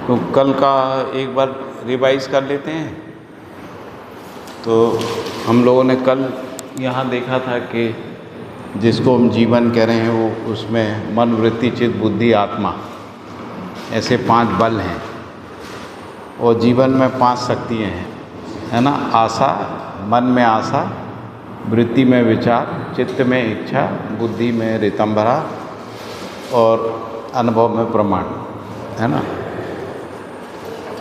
तो कल का एक बार रिवाइज कर लेते हैं। तो हम लोगों ने कल यहाँ देखा था कि जिसको हम जीवन कह रहे हैं वो उसमें मन, वृत्ति, चित्त, बुद्धि, आत्मा, ऐसे 5 बल हैं और जीवन में 5 शक्तियाँ हैं, है ना। आशा, मन में आशा, वृत्ति में विचार, चित्त में इच्छा, बुद्धि में रितंभरा और अनुभव में प्रमाण, है ना।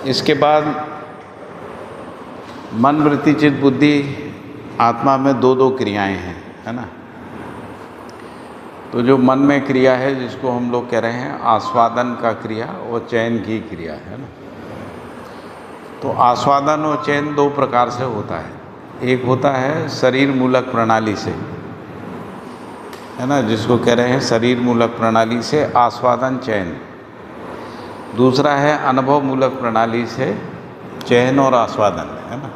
इसके बाद मन, वृत्ति, चित्त, बुद्धि, आत्मा में 2-2 क्रियाएं हैं, है ना। तो जो मन में क्रिया है जिसको हम लोग कह रहे हैं आस्वादन का क्रिया और चयन की क्रिया, है ना। तो आस्वादन और चयन 2 प्रकार से होता है। एक होता है शरीर मूलक प्रणाली से, है ना, जिसको कह रहे हैं शरीर मूलक प्रणाली से आस्वादन चयन। दूसरा है अनुभव मूलक प्रणाली से चयन और आस्वादन, है ना।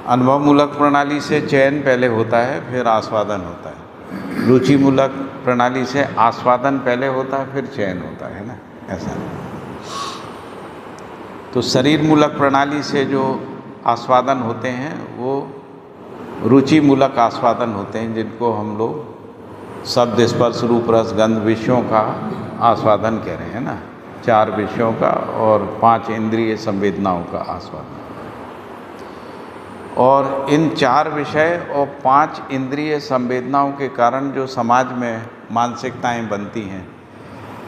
अनुभव मूलक प्रणाली से चयन पहले होता है, फिर आस्वादन होता है। रुचि मूलक प्रणाली से आस्वादन पहले होता है, फिर चयन होता है ना, ऐसा। तो शरीर मूलक प्रणाली से जो आस्वादन होते हैं वो रुचि मूलक आस्वादन होते हैं, जिनको हम लोग शब्द, स्पर्श, रूप, रस, गंध विषयों का आस्वादन कह रहे हैं ना। 4 विषयों का और 5 इंद्रिय संवेदनाओं का आस्वादन। और इन 4 विषय और 5 इंद्रिय संवेदनाओं के कारण जो समाज में मानसिकताएं बनती हैं,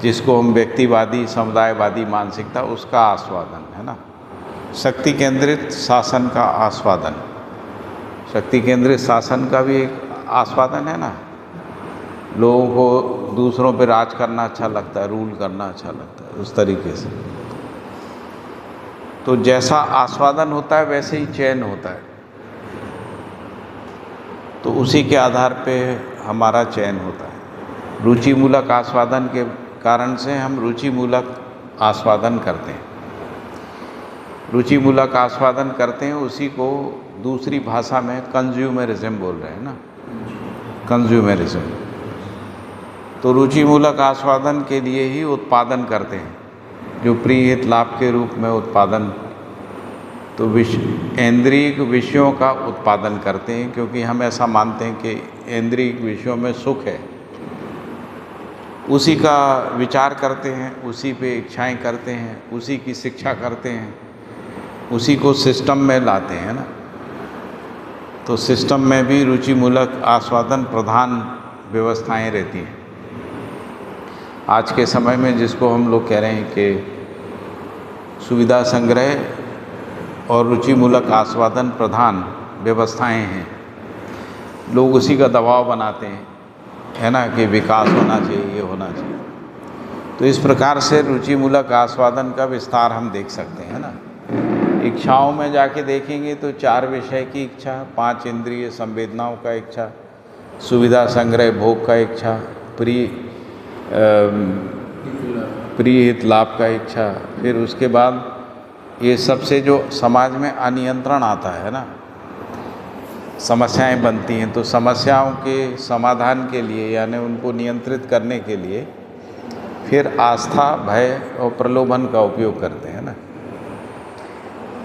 जिसको हम व्यक्तिवादी, समुदायवादी मानसिकता, उसका आस्वादन, है ना। शक्ति केंद्रित शासन का आस्वादन। शक्ति केंद्रित शासन का भी एक आस्वादन है ना। लोगों को दूसरों पे राज करना अच्छा लगता है, रूल करना अच्छा लगता है, उस तरीके से। तो जैसा आस्वादन होता है वैसे ही चयन होता है। तो उसी के आधार पे हमारा चयन होता है। रुचि मूलक आस्वादन के कारण से हम रुचि मूलक आस्वादन करते हैं। रुचि मूलक आस्वादन करते हैं, उसी को दूसरी भाषा में कंज्यूमरिज्म बोल रहे हैं ना, कंज्यूमरिज्म। तो रुचि मूलक आस्वादन के लिए ही उत्पादन करते हैं, जो प्रियहित लाभ के रूप में उत्पादन। तो इंद्रियिक विषयों का उत्पादन करते हैं, क्योंकि हम ऐसा मानते हैं कि इंद्रियिक विषयों में सुख है, उसी का विचार करते हैं, उसी पे इच्छाएं करते हैं, उसी की शिक्षा करते हैं, उसी को सिस्टम में लाते हैं ना। तो सिस्टम में भी रुचि मूलक आस्वादन प्रधान व्यवस्थाएं रहती हैं। आज के समय में जिसको हम लोग कह रहे हैं कि सुविधा संग्रह और रुचि मूलक आस्वादन प्रधान व्यवस्थाएं हैं, लोग उसी का दबाव बनाते हैं, है ना, कि विकास होना चाहिए, ये होना चाहिए। तो इस प्रकार से रुचि मूलक आस्वादन का विस्तार हम देख सकते हैं ना। इच्छाओं में जाके देखेंगे तो 4 विषय की इच्छा, 5 इंद्रिय संवेदनाओं का इच्छा, सुविधा संग्रह भोग का इच्छा, प्रियहित लाभ का इच्छा, फिर उसके बाद ये सबसे जो समाज में अनियंत्रण आता है ना, समस्याएं बनती हैं। तो समस्याओं के समाधान के लिए, यानी उनको नियंत्रित करने के लिए फिर आस्था, भय और प्रलोभन का उपयोग करते हैं ना।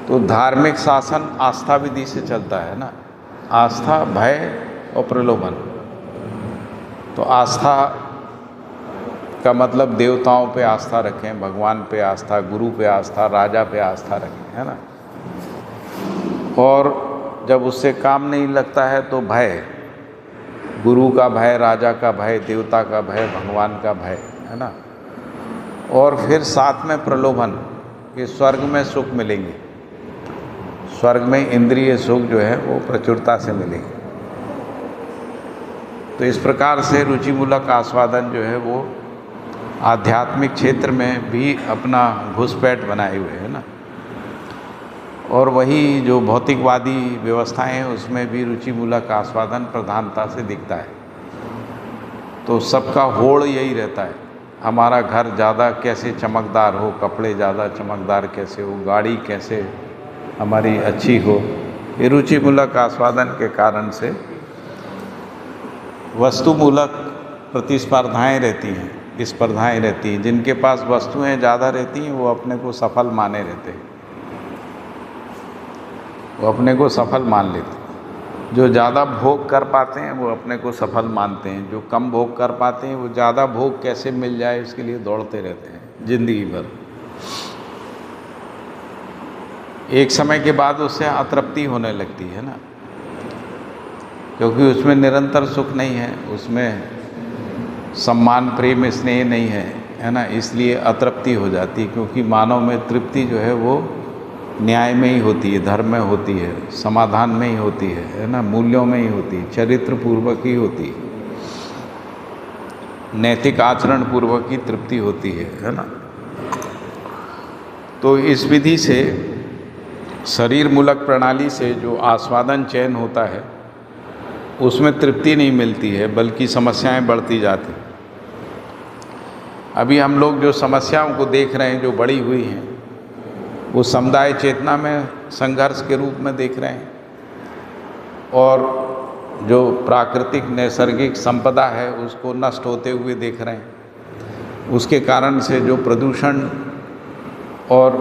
तो धार्मिक शासन आस्था विधि से चलता है ना, आस्था, भय और प्रलोभन। तो आस्था का मतलब देवताओं पे आस्था रखें, भगवान पे आस्था, गुरु पे आस्था, राजा पे आस्था रखें, है ना। और जब उससे काम नहीं लगता है तो भय, गुरु का भय, राजा का भय, देवता का भय, भगवान का भय, है ना। और फिर साथ में प्रलोभन कि स्वर्ग में सुख मिलेंगे, स्वर्ग में इंद्रिय सुख जो है वो प्रचुरता से मिलेंगे। तो इस प्रकार से रुचि मूलक आस्वादन जो है वो आध्यात्मिक क्षेत्र में भी अपना घुसपैठ बनाए हुए है ना। और वही जो भौतिकवादी व्यवस्थाएं हैं उसमें भी रुचि मूलक आस्वादन प्रधानता से दिखता है। तो सबका होड़ यही रहता है, हमारा घर ज़्यादा कैसे चमकदार हो, कपड़े ज़्यादा चमकदार कैसे हो, गाड़ी कैसे हमारी अच्छी हो। ये रुचि मूलक आस्वादन के कारण से वस्तु मूलक प्रतिस्पर्धाएं रहती हैं, स्पर्धाएं रहती हैं। जिनके पास वस्तुएं ज़्यादा रहती हैं वो अपने को सफल माने रहते हैं, वो अपने को सफल मान लेते हैं। जो ज़्यादा भोग कर पाते हैं वो अपने को सफल मानते हैं, जो कम भोग कर पाते हैं वो ज़्यादा भोग कैसे मिल जाए इसके लिए दौड़ते रहते हैं जिंदगी भर। एक समय के बाद उससे अतृप्ति होने लगती है ना, क्योंकि उसमें निरंतर सुख नहीं है, उसमें सम्मान प्रेम स्नेह नहीं है ना, इसलिए अतृप्ति हो जाती है। क्योंकि मानव में तृप्ति जो है वो न्याय में ही होती है, धर्म में होती है, समाधान में ही होती है ना, मूल्यों में ही होती है, चरित्र पूर्वक ही होती है, नैतिक आचरण पूर्वक ही तृप्ति होती है ना। तो इस विधि से शरीर मूलक प्रणाली से जो आस्वादन चयन होता है उसमें तृप्ति नहीं मिलती है, बल्कि समस्याएं बढ़ती जाती। अभी हम लोग जो समस्याओं को देख रहे हैं जो बढ़ी हुई हैं वो समुदाय चेतना में संघर्ष के रूप में देख रहे हैं, और जो प्राकृतिक नैसर्गिक संपदा है उसको नष्ट होते हुए देख रहे हैं। उसके कारण से जो प्रदूषण और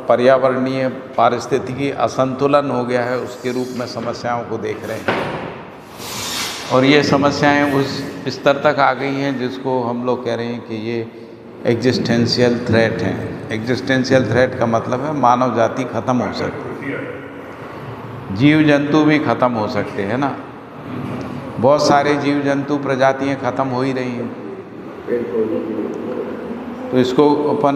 पर्यावरणीय पारिस्थितिकी असंतुलन हो गया है उसके रूप में समस्याओं को देख रहे हैं। और ये समस्याएं उस स्तर तक आ गई हैं जिसको हम लोग कह रहे हैं कि ये एग्जिस्टेंशियल थ्रेट हैं। एग्जिस्टेंशियल थ्रेट का मतलब है मानव जाति खत्म हो सकती है, जीव जंतु भी खत्म हो सकते हैं ना। बहुत सारे जीव जंतु प्रजातियां खत्म हो ही रही हैं, तो इसको अपन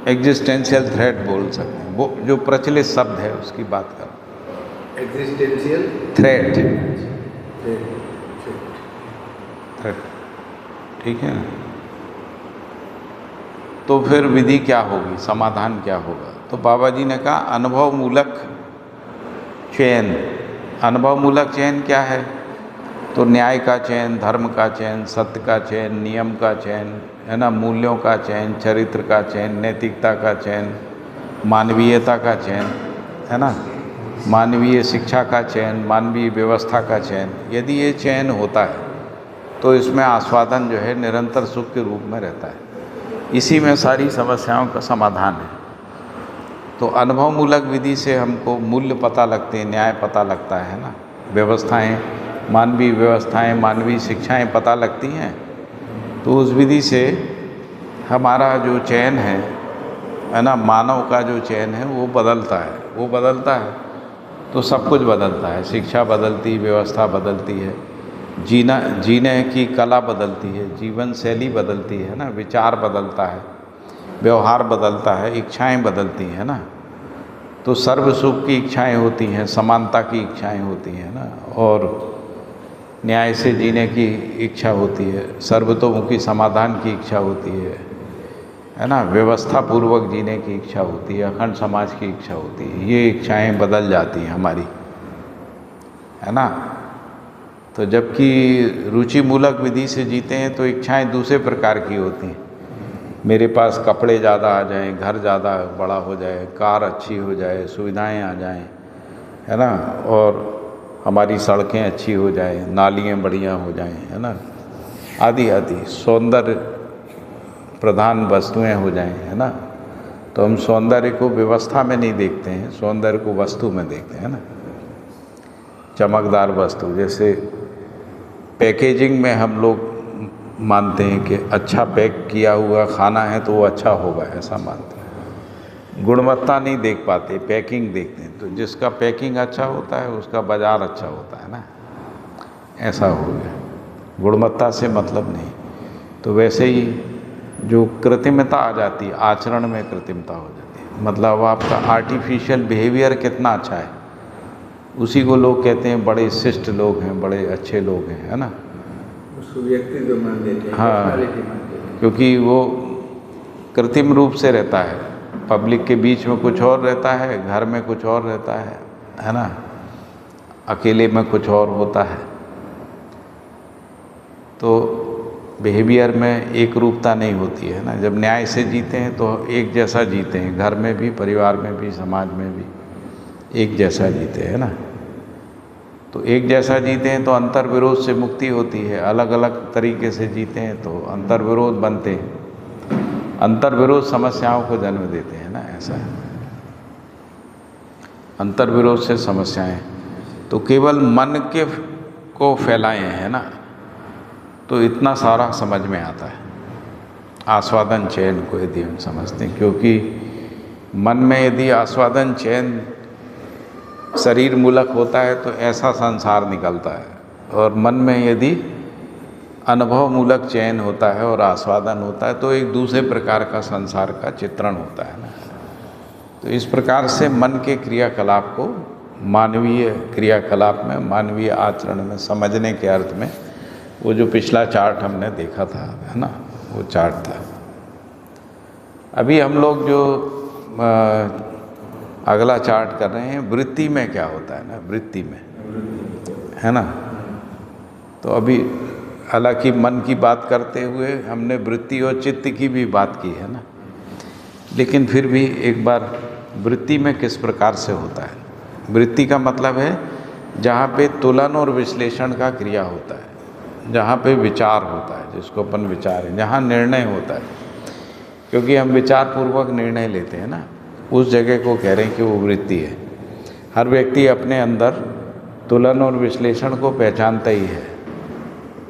एग्जिस्टेंशियल थ्रेट बोल सकते हैं। वो जो प्रचलित शब्द है उसकी बात करो, एग्जिस्टेंशियल थ्रेट, थ्रेट, ठीक है ना। तो फिर विधि क्या होगी, समाधान क्या होगा? तो बाबा जी ने कहा अनुभव मूलक चयन। अनुभव मूलक चयन क्या है? तो न्याय का चयन, धर्म का चयन, सत्य का चयन, नियम का चयन है ना, मूल्यों का चयन, चरित्र का चयन, नैतिकता का चयन, मानवीयता का चयन है ना, मानवीय शिक्षा का चयन, मानवीय व्यवस्था का चयन। यदि ये चयन होता है तो इसमें आस्वादन जो है निरंतर सुख के रूप में रहता है। इसी में सारी समस्याओं का समाधान है। तो अनुभव मूलक विधि से हमको मूल्य पता लगते हैं, न्याय पता लगता है ना, व्यवस्थाएं, मानवीय व्यवस्थाएं, मानवीय शिक्षाएं पता लगती हैं। तो उस विधि से हमारा जो चयन है ना, मानव का जो चयन है वो बदलता है, वो बदलता है तो सब कुछ बदलता है। शिक्षा बदलती, व्यवस्था बदलती है, जीने की कला बदलती है, जीवन शैली बदलती है ना, विचार बदलता है, व्यवहार बदलता है, इच्छाएं बदलती हैं ना। तो सर्व सुख की इच्छाएं होती हैं, समानता की इच्छाएं होती हैं ना, और न्याय से जीने की इच्छा होती है, सर्वतोमुखी समाधान की इच्छा होती है ना, व्यवस्था पूर्वक जीने की इच्छा होती है, अखंड समाज की इच्छा होती है। ये इच्छाएं बदल जाती हैं हमारी, है ना। तो जबकि रुचि मूलक विधि से जीते हैं तो इच्छाएं दूसरे प्रकार की होती हैं। मेरे पास कपड़े ज़्यादा आ जाएं, घर ज़्यादा बड़ा हो जाए, कार अच्छी हो जाए, सुविधाएं आ जाएं, है ना, और हमारी सड़कें अच्छी हो जाएं, नालियाँ बढ़िया हो जाएं, है ना, आदि आदि सौंदर्य प्रधान वस्तुएं हो जाएं, है ना। तो हम सौंदर्य को व्यवस्था में नहीं देखते हैं, सौंदर्य को वस्तु में देखते हैं ना, चमकदार वस्तु। जैसे पैकेजिंग में हम लोग मानते हैं कि अच्छा पैक किया हुआ खाना है तो वो अच्छा होगा, ऐसा मानते हैं। गुणवत्ता नहीं देख पाते, पैकिंग देखते हैं। तो जिसका पैकिंग अच्छा होता है उसका बाज़ार अच्छा होता है ना, ऐसा हो गया। गुणवत्ता से मतलब नहीं। तो वैसे ही जो कृत्रिमता आ जाती है, आचरण में कृत्रिमता हो जाती है, मतलब आपका आर्टिफिशियल बिहेवियर कितना अच्छा है, उसी को लोग कहते हैं बड़े शिष्ट लोग हैं, बड़े अच्छे लोग हैं, है ना। उसको व्यक्तित्व मान देते हैं, हाँ, पर्सनालिटी मान देते हैं। क्योंकि वो कृत्रिम रूप से रहता है, पब्लिक के बीच में कुछ और रहता है, घर में कुछ और रहता है ना, अकेले में कुछ और होता है। तो बिहेवियर में एक रूपता नहीं होती है ना। जब न्याय से जीते हैं तो एक जैसा जीते हैं, घर में भी, परिवार में भी, समाज में भी एक जैसा जीते हैं ना। तो एक जैसा जीते हैं तो अंतर विरोध से मुक्ति होती है, अलग अलग तरीके से जीते हैं तो अंतर विरोध बनते हैं, अंतर विरोध समस्याओं को जन्म देते हैं ना, ऐसा है। अंतर विरोध से समस्याएं तो केवल मन के को फैलाए हैं ना, तो इतना सारा समझ में आता है। आस्वादन चैन को यदि हम समझते हैं, क्योंकि मन में यदि आस्वादन चैन शरीर मूलक होता है तो ऐसा संसार निकलता है, और मन में यदि अनुभव मूलक चयन होता है और आस्वादन होता है तो एक दूसरे प्रकार का संसार का चित्रण होता है ना। तो इस प्रकार से मन के क्रियाकलाप को मानवीय क्रियाकलाप में, मानवीय आचरण में समझने के अर्थ में वो जो पिछला चार्ट हमने देखा था, है ना, वो चार्ट था। अभी हम लोग जो अगला चार्ट कर रहे हैं, वृत्ति में क्या होता है ना, वृत्ति में, है ना। तो अभी हालांकि मन की बात करते हुए हमने वृत्ति और चित्त की भी बात की है ना, लेकिन फिर भी एक बार वृत्ति में किस प्रकार से होता है। वृत्ति का मतलब है जहाँ पे तुलन और विश्लेषण का क्रिया होता है, जहाँ पे विचार होता है, जिसको अपन विचार है, जहाँ निर्णय होता है, क्योंकि हम विचार पूर्वक निर्णय लेते हैं ना, उस जगह को कह रहे हैं कि वो वृत्ति है। हर व्यक्ति अपने अंदर तुलन और विश्लेषण को पहचानता ही है।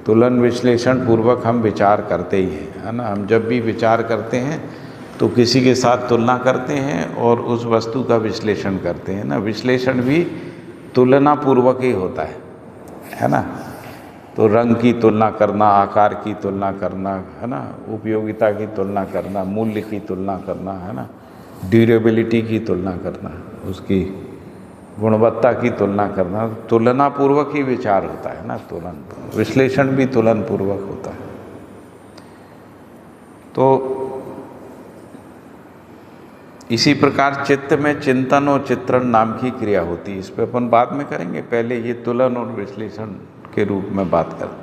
तुलन विश्लेषण पूर्वक हम विचार करते ही हैं, है ना। हम जब भी विचार करते हैं तो किसी के साथ तुलना करते हैं और उस वस्तु का विश्लेषण करते हैं ना। विश्लेषण भी तुलना पूर्वक ही होता है ना। तो रंग की तुलना करना, आकार की तुलना करना, है ना, उपयोगिता की तुलना करना, मूल्य की तुलना करना, है ना, ड्यूरेबिलिटी की तुलना करना, उसकी गुणवत्ता की तुलना करना, तुलना पूर्वक ही विचार होता है ना। तुलन विश्लेषण भी तुलन पूर्वक होता है। तो इसी प्रकार चित्त में चिंतन और चित्रण नाम की क्रिया होती है। इस पर अपन बाद में करेंगे, पहले ये तुलन और विश्लेषण के रूप में बात करें।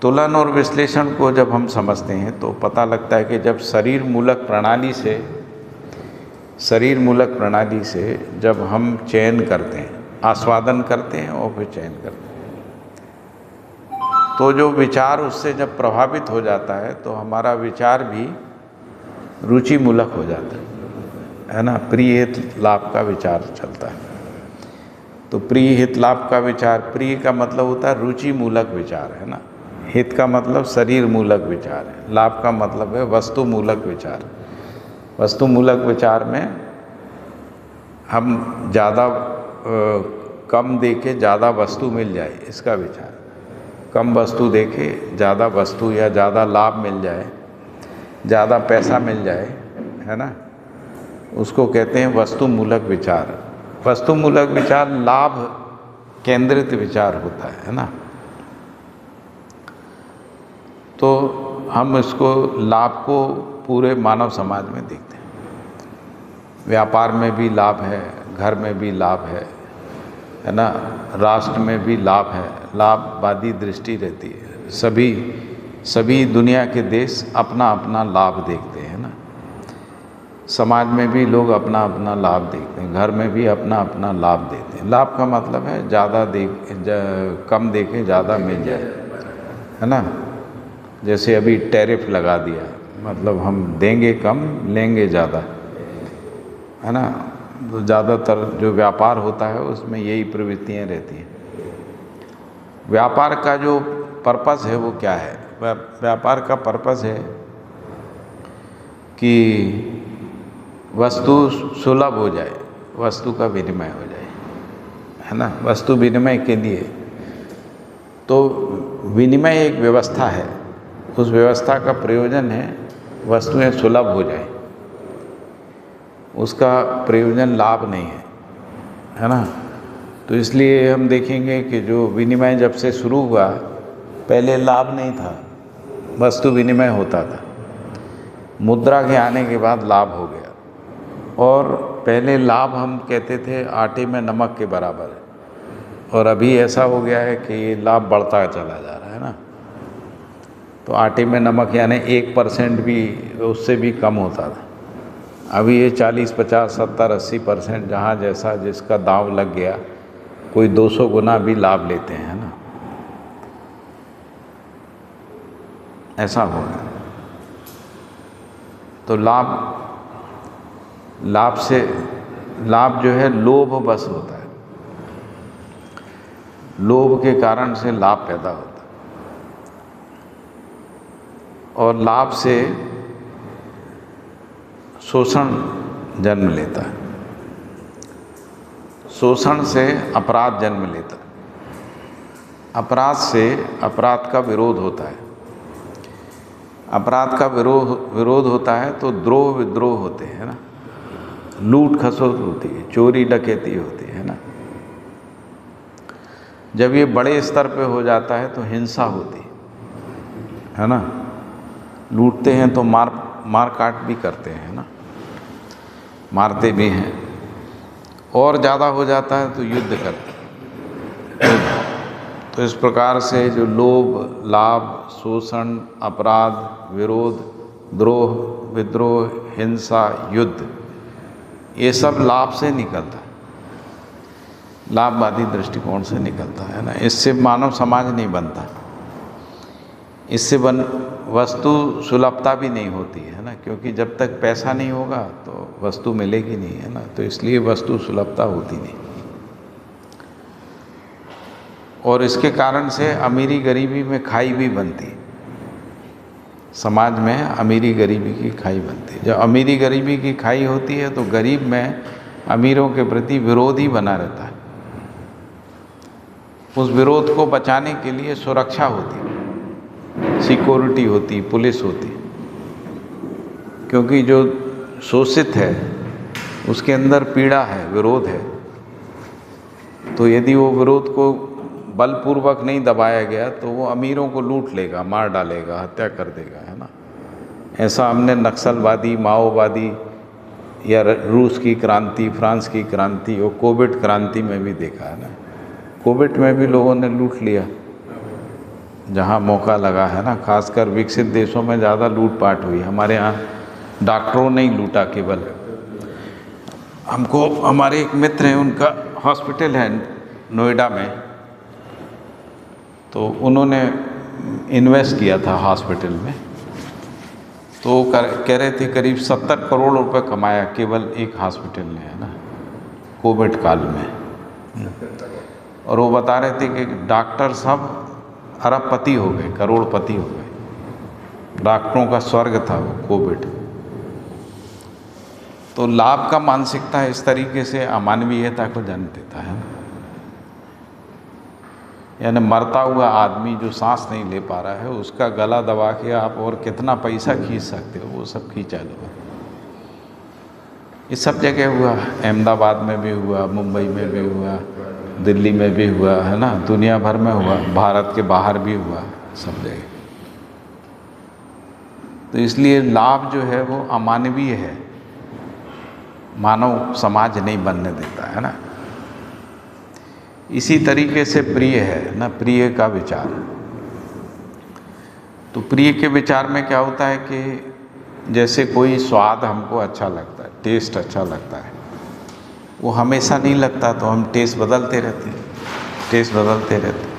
तुलन और विश्लेषण को जब हम समझते हैं तो पता लगता है कि जब शरीर मूलक प्रणाली से जब हम चयन करते हैं, आस्वादन करते हैं और फिर चयन करते हैं, तो जो विचार उससे जब प्रभावित हो जाता है तो हमारा विचार भी रुचि मूलक हो जाता है ना। प्रिय हित लाभ का विचार चलता है। तो प्रिय हित लाभ का विचार, प्रिय का मतलब होता है रुचि मूलक विचार, है ना। हित का मतलब शरीर मूलक विचार है। लाभ का मतलब है वस्तु मूलक विचार। वस्तु मूलक विचार में हम ज़्यादा कम दे के ज़्यादा वस्तु मिल जाए, इसका विचार। कम वस्तु दे के ज़्यादा वस्तु या ज़्यादा लाभ मिल जाए, ज़्यादा पैसा मिल जाए, है ना, उसको कहते हैं वस्तु मूलक विचार। वस्तु मूलक विचार लाभ केंद्रित विचार होता है ना। तो हम इसको लाभ को पूरे मानव समाज में देखते हैं। व्यापार में भी लाभ है, घर में भी लाभ है ना, राष्ट्र में भी लाभ है, लाभवादी दृष्टि रहती है। सभी दुनिया के देश अपना अपना लाभ देखते हैं ना। समाज में भी लोग अपना अपना लाभ देखते हैं, घर में भी अपना अपना लाभ देते हैं। लाभ का मतलब है ज़्यादा कम दे के ज़्यादा मिल जाए, है ना। जैसे अभी टैरिफ लगा दिया, मतलब हम देंगे कम लेंगे ज़्यादा, है ना। तो ज़्यादातर जो व्यापार होता है उसमें यही प्रवृत्तियाँ रहती हैं। व्यापार का जो पर्पस है वो क्या है? व्यापार का पर्पस है कि वस्तु सुलभ हो जाए, वस्तु का विनिमय हो जाए, है ना। वस्तु विनिमय के लिए तो विनिमय एक व्यवस्था है, उस व्यवस्था का प्रयोजन है वस्तुएं सुलभ हो जाए, उसका प्रयोजन लाभ नहीं है ना। तो इसलिए हम देखेंगे कि जो विनिमय जब से शुरू हुआ, पहले लाभ नहीं था, वस्तु विनिमय होता था। मुद्रा के आने के बाद लाभ हो गया, और पहले लाभ हम कहते थे आटे में नमक के बराबर है, और अभी ऐसा हो गया है कि ये लाभ बढ़ता चला जा रहा है ना। तो आटे में नमक यानी 1% भी, उससे भी कम होता था। अभी ये 40, 50, 70, 80% जहाँ जैसा जिसका दांव लग गया कोई 200 गुना भी लाभ लेते हैं ना, ऐसा होगा। तो लाभ जो है लोभ बस होता है, लोभ के कारण से लाभ पैदा होता है, और लाभ से शोषण जन्म लेता है, शोषण से अपराध जन्म लेता है, अपराध से अपराध का विरोध होता है, अपराध का विरोध होता है तो द्रोह विद्रोह होते हैं ना, लूट खसोट होती है, चोरी डकैती होती है ना। जब ये बड़े स्तर पे हो जाता है तो हिंसा होती है ना, लूटते हैं तो मार काट भी करते हैं ना, मारते भी हैं, और ज़्यादा हो जाता है तो युद्ध करते हैं। तो इस प्रकार से जो लोभ, लाभ, शोषण, अपराध, विरोध, द्रोह, विद्रोह, हिंसा, युद्ध, ये सब लाभ से निकलता है, लाभवादी दृष्टिकोण से निकलता है ना। इससे मानव समाज नहीं बनता, इससे वस्तु सुलभता भी नहीं होती है ना, क्योंकि जब तक पैसा नहीं होगा तो वस्तु मिलेगी नहीं, है ना। तो इसलिए वस्तु सुलभता होती नहीं, और इसके कारण से अमीरी गरीबी में खाई भी बनती, समाज में अमीरी गरीबी की खाई बनती। जब अमीरी गरीबी की खाई होती है तो गरीब में अमीरों के प्रति विरोध ही बना रहता है, उस विरोध को बचाने के लिए सुरक्षा होती, सिक्योरिटी होती, पुलिस होती, क्योंकि जो शोषित है उसके अंदर पीड़ा है, विरोध है, तो यदि वो विरोध को बलपूर्वक नहीं दबाया गया तो वो अमीरों को लूट लेगा, मार डालेगा, हत्या कर देगा, है ना। ऐसा हमने नक्सलवादी, माओवादी या रूस की क्रांति, फ्रांस की क्रांति और कोविड क्रांति में भी देखा है ना। कोविड में भी लोगों ने लूट लिया जहाँ मौका लगा, है ना। खासकर विकसित देशों में ज़्यादा लूटपाट हुई, हमारे यहाँ डॉक्टरों ने ही लूटा केवल। हमको हमारे एक मित्र हैं, उनका हॉस्पिटल है नोएडा में, तो उन्होंने इन्वेस्ट किया था हॉस्पिटल में, तो कह रहे थे करीब 70 करोड़ रुपए कमाया केवल एक हॉस्पिटल ने, है ना, कोविड काल में। और वो बता रहे थे कि डॉक्टर सब अरबपति हो गए, करोड़पति हो गए, डॉक्टरों का स्वर्ग था वो कोविड। तो लाभ का मानसिकता इस तरीके से अमानवीयता को जन्म देता है, यानी मरता हुआ आदमी जो सांस नहीं ले पा रहा है उसका गला दबा के आप और कितना पैसा खींच सकते हो, वो सब खींचा लो। ये सब जगह हुआ, अहमदाबाद में भी हुआ, मुंबई में भी हुआ, दिल्ली में भी हुआ, है ना, दुनिया भर में हुआ, भारत के बाहर भी हुआ, सब जगह। तो इसलिए लाभ जो है वो अमानवीय है, मानव समाज नहीं बनने देता, है ना। इसी तरीके से प्रिय है ना, प्रिय का विचार। तो प्रिय के विचार में क्या होता है कि जैसे कोई स्वाद हमको अच्छा लगता है, टेस्ट अच्छा लगता है, वो हमेशा नहीं लगता, तो हम टेस्ट बदलते रहते हैं, टेस्ट बदलते रहते हैं।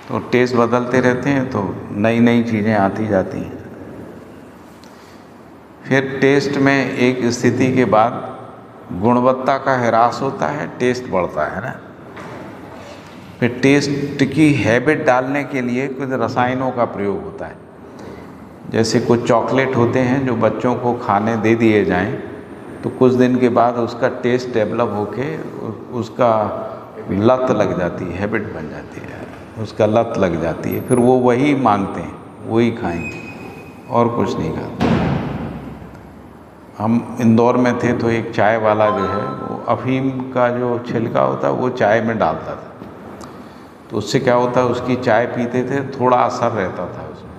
तो टेस्ट बदलते रहते हैं तो नई नई चीज़ें आती जाती हैं। फिर टेस्ट में एक स्थिति के बाद गुणवत्ता का ह्रास होता है, टेस्ट बढ़ता है ना। फिर टेस्ट की हैबिट डालने के लिए कुछ रसायनों का प्रयोग होता है। जैसे कुछ चॉकलेट होते हैं जो बच्चों को खाने दे दिए जाएं तो कुछ दिन के बाद उसका टेस्ट डेवलप होके उसका लत लग जाती है, हैबिट बन जाती है, उसका लत लग जाती है, फिर वो वही मांगते हैं, वही खाएंगे और कुछ नहीं खाते। हम इंदौर में थे तो एक चाय वाला जो है वो अफीम का जो छिलका होता है वो चाय में डालता था, तो उससे क्या होता है, उसकी चाय पीते थे, थोड़ा असर रहता था उसमें,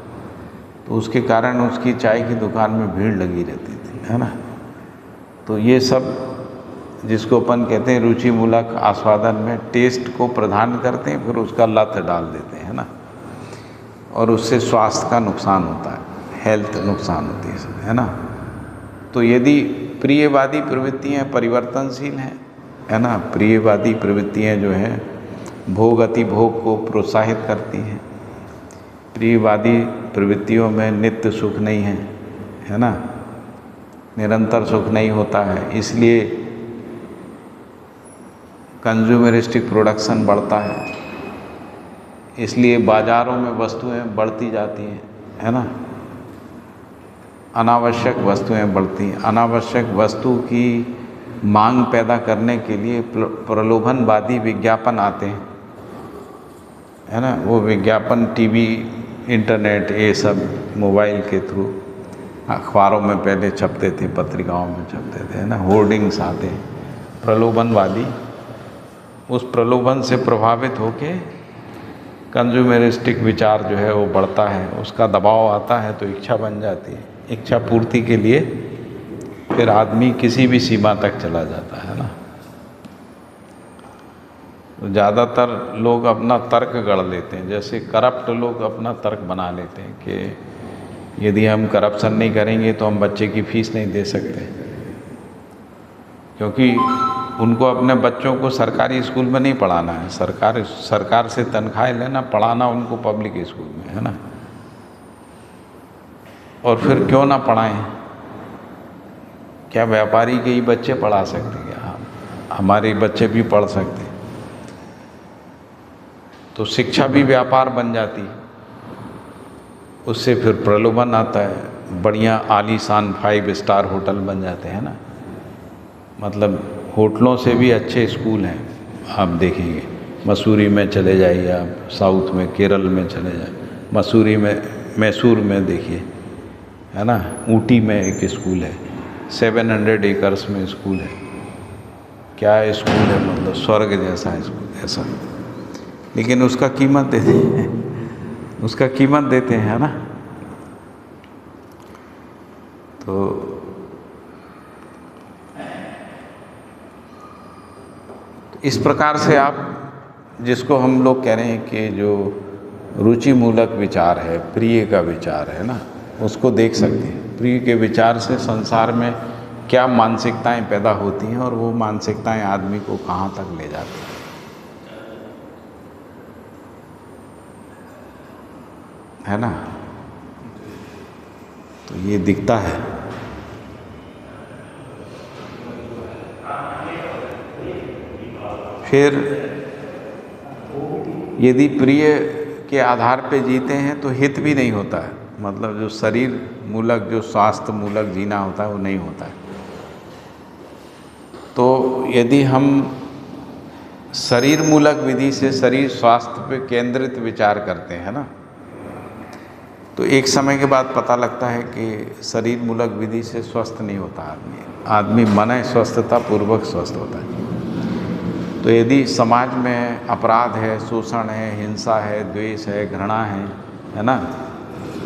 तो उसके कारण उसकी चाय की दुकान में भीड़ लगी रहती थी, है ना। तो ये सब जिसको अपन कहते हैं रुचि मूलक आस्वादन में टेस्ट को प्रदान करते हैं, फिर उसका लत डाल देते हैं ना, और उससे स्वास्थ्य का नुकसान होता है, हेल्थ नुकसान होती है ना। तो यदि प्रियवादी प्रवृत्तियाँ परिवर्तनशील हैं, है ना, प्रियवादी प्रवृत्तियाँ जो हैं भोग अति भोग को प्रोत्साहित करती हैं। प्रियवादी प्रवृत्तियों में नित्य सुख नहीं है ना, निरंतर सुख नहीं होता है, इसलिए कंज्यूमरिस्टिक प्रोडक्शन बढ़ता है, इसलिए बाज़ारों में वस्तुएं बढ़ती जाती हैं, है ना, अनावश्यक वस्तुएं बढ़ती हैं। अनावश्यक वस्तु की मांग पैदा करने के लिए प्रलोभनवादी विज्ञापन आते हैं, है ना। वो विज्ञापन टीवी, इंटरनेट, ये सब मोबाइल के थ्रू, अखबारों में पहले छपते थे, पत्रिकाओं में छपते थे, है ना, होर्डिंग्स आते हैं प्रलोभनवादी। उस प्रलोभन से प्रभावित होके कंज्यूमरिस्टिक विचार जो है वो बढ़ता है, उसका दबाव आता है तो इच्छा बन जाती है। इच्छा पूर्ति के लिए फिर आदमी किसी भी सीमा तक चला जाता है ना। तो ज़्यादातर लोग अपना तर्क गढ़ लेते हैं, जैसे करप्ट लोग अपना तर्क बना लेते हैं कि यदि हम करप्शन नहीं करेंगे तो हम बच्चे की फीस नहीं दे सकते, क्योंकि उनको अपने बच्चों को सरकारी स्कूल में नहीं पढ़ाना है, सरकार से तनख्वाह लेना, पढ़ाना उनको पब्लिक स्कूल में, है ना। और फिर क्यों ना पढ़ाएं, क्या व्यापारी के ही बच्चे पढ़ा सकते हैं क्या? हमारे बच्चे भी पढ़ सकते हैं। तो शिक्षा भी व्यापार बन जाती है, उससे फिर प्रलोभन आता है, बढ़िया आलीशान 5 स्टार होटल बन जाते हैं ना, मतलब होटलों से भी अच्छे स्कूल हैं। आप देखेंगे मसूरी में चले जाइए, आप साउथ में, केरल में चले जाए, मसूरी में, मैसूर में देखिए, है ना, ऊटी में एक स्कूल है, 700 एकर्स में स्कूल है। क्या स्कूल है, मतलब स्वर्ग जैसा स्कूल ऐसा, लेकिन उसका कीमत देते हैं, उसका कीमत देते हैं, है ना। तो इस प्रकार से आप, जिसको हम लोग कह रहे हैं कि जो रुचि मूलक विचार है, प्रिय का विचार है ना, उसको देख सकते हैं। प्रिय के विचार से संसार में क्या मानसिकताएं पैदा होती हैं और वो मानसिकताएं आदमी को कहाँ तक ले जाती हैं, है ना। तो ये दिखता है। फिर यदि प्रिय के आधार पे जीते हैं तो हित भी नहीं होता है, मतलब जो शरीर मूलक, जो स्वास्थ्य मूलक जीना होता है वो नहीं होता है। तो यदि हम शरीर मूलक विधि से शरीर स्वास्थ्य पे केंद्रित विचार करते हैं ना, तो एक समय के बाद पता लगता है कि शरीर मूलक विधि से स्वस्थ नहीं होता आदमी मन स्वस्थता पूर्वक स्वस्थ होता है। तो यदि समाज में अपराध है, शोषण है, हिंसा है, द्वेष है, घृणा है ना,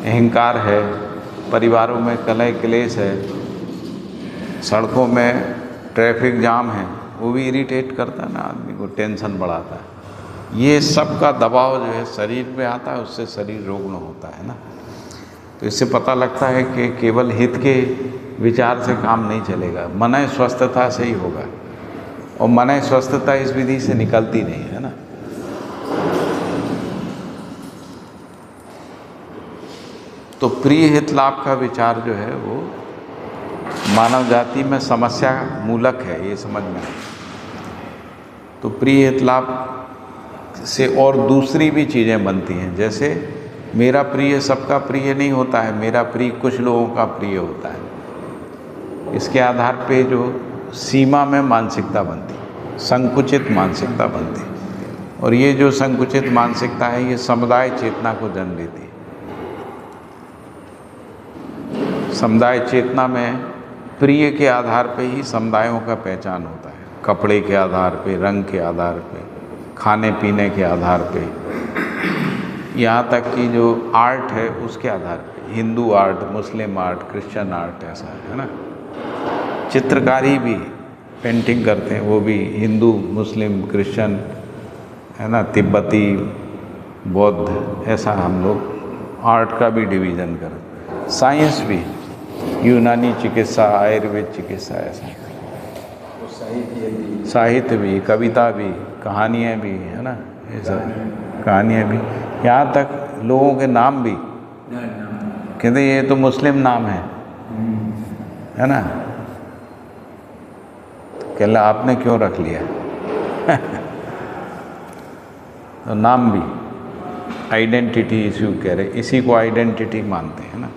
अहंकार है, परिवारों में कलह क्लेश है, सड़कों में ट्रैफिक जाम है, वो भी इरिटेट करता है ना, आदमी को टेंशन बढ़ाता है। ये सब का दबाव जो है शरीर पे आता है, उससे शरीर रुग्ण होता है ना। तो इससे पता लगता है कि केवल हित के विचार से काम नहीं चलेगा, मन स्वस्थता से ही होगा, और मन स्वस्थता इस विधि से निकलती नहीं है ना। तो प्रिय हित लाभ का विचार जो है वो मानव जाति में समस्या मूलक है, ये समझ में आए। तो प्रिय हित लाभ से और दूसरी भी चीज़ें बनती हैं, जैसे मेरा प्रिय सबका प्रिय नहीं होता है, मेरा प्रिय कुछ लोगों का प्रिय होता है। इसके आधार पे जो सीमा में मानसिकता बनती, संकुचित मानसिकता बनती, और ये जो संकुचित मानसिकता है ये समुदाय चेतना को जन्म देती है। समुदाय चेतना में प्रिय के आधार पे ही समुदायों का पहचान होता है, कपड़े के आधार पे, रंग के आधार पे, खाने पीने के आधार पे, यहाँ तक कि जो आर्ट है उसके आधार पे, हिंदू आर्ट, मुस्लिम आर्ट, क्रिश्चियन आर्ट, ऐसा है ना। चित्रकारी भी, पेंटिंग करते हैं वो भी हिंदू, मुस्लिम, क्रिश्चियन, है ना, तिब्बती, बौद्ध, ऐसा हम लोग आर्ट का भी डिवीज़न करते। साइंस भी, यूनानी चिकित्सा, आयुर्वेद चिकित्सा, ऐसा। साहित्य भी, कविता भी, कहानियाँ भी, है ना, ये सब कहानियाँ भी, यहाँ तक लोगों के नाम भी कहते ये तो मुस्लिम नाम है ना, तो कहला आपने क्यों रख लिया तो नाम भी आइडेंटिटी इशू कह रहे, इसी को आइडेंटिटी मानते हैं ना,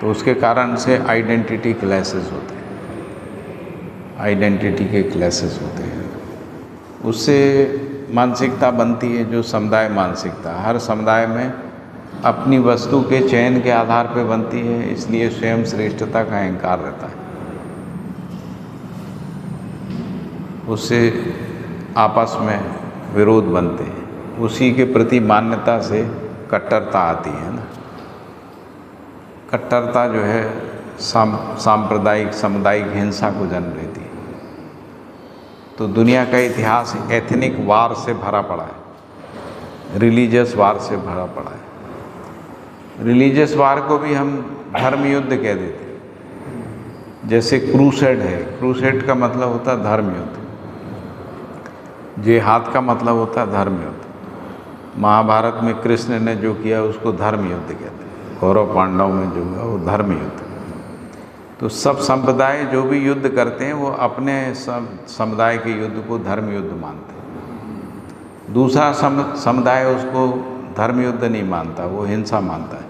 तो उसके कारण से आइडेंटिटी क्लैसेस होते हैं, आइडेंटिटी के क्लैसेस होते हैं, उससे मानसिकता बनती है जो समुदाय मानसिकता, हर समुदाय में अपनी वस्तु के चयन के आधार पर बनती है, इसलिए स्वयं श्रेष्ठता का अहंकार रहता है, उससे आपस में विरोध बनते हैं, उसी के प्रति मान्यता से कट्टरता आती है ना, कट्टरता जो है सांप्रदायिक सामुदायिक हिंसा को जन्म देती है। तो दुनिया का इतिहास एथनिक वार से भरा पड़ा है, रिलीजियस वार से भरा पड़ा है। रिलीजियस वार को भी हम धर्म युद्ध कह देते हैं, जैसे क्रूसेड है, क्रूसेड का मतलब होता है धर्म युद्ध, जिहाद का मतलब होता है धर्म युद्ध। महाभारत में कृष्ण ने जो किया उसको धर्म युद्ध कहते हैं, कौरव पांडव में जो हुआ वो धर्म युद्ध। तो सब संप्रदाय जो भी युद्ध करते हैं वो अपने समुदाय के युद्ध को धर्म युद्ध मानते हैं, दूसरा समुदाय उसको धर्म युद्ध नहीं मानता, वो हिंसा मानता है।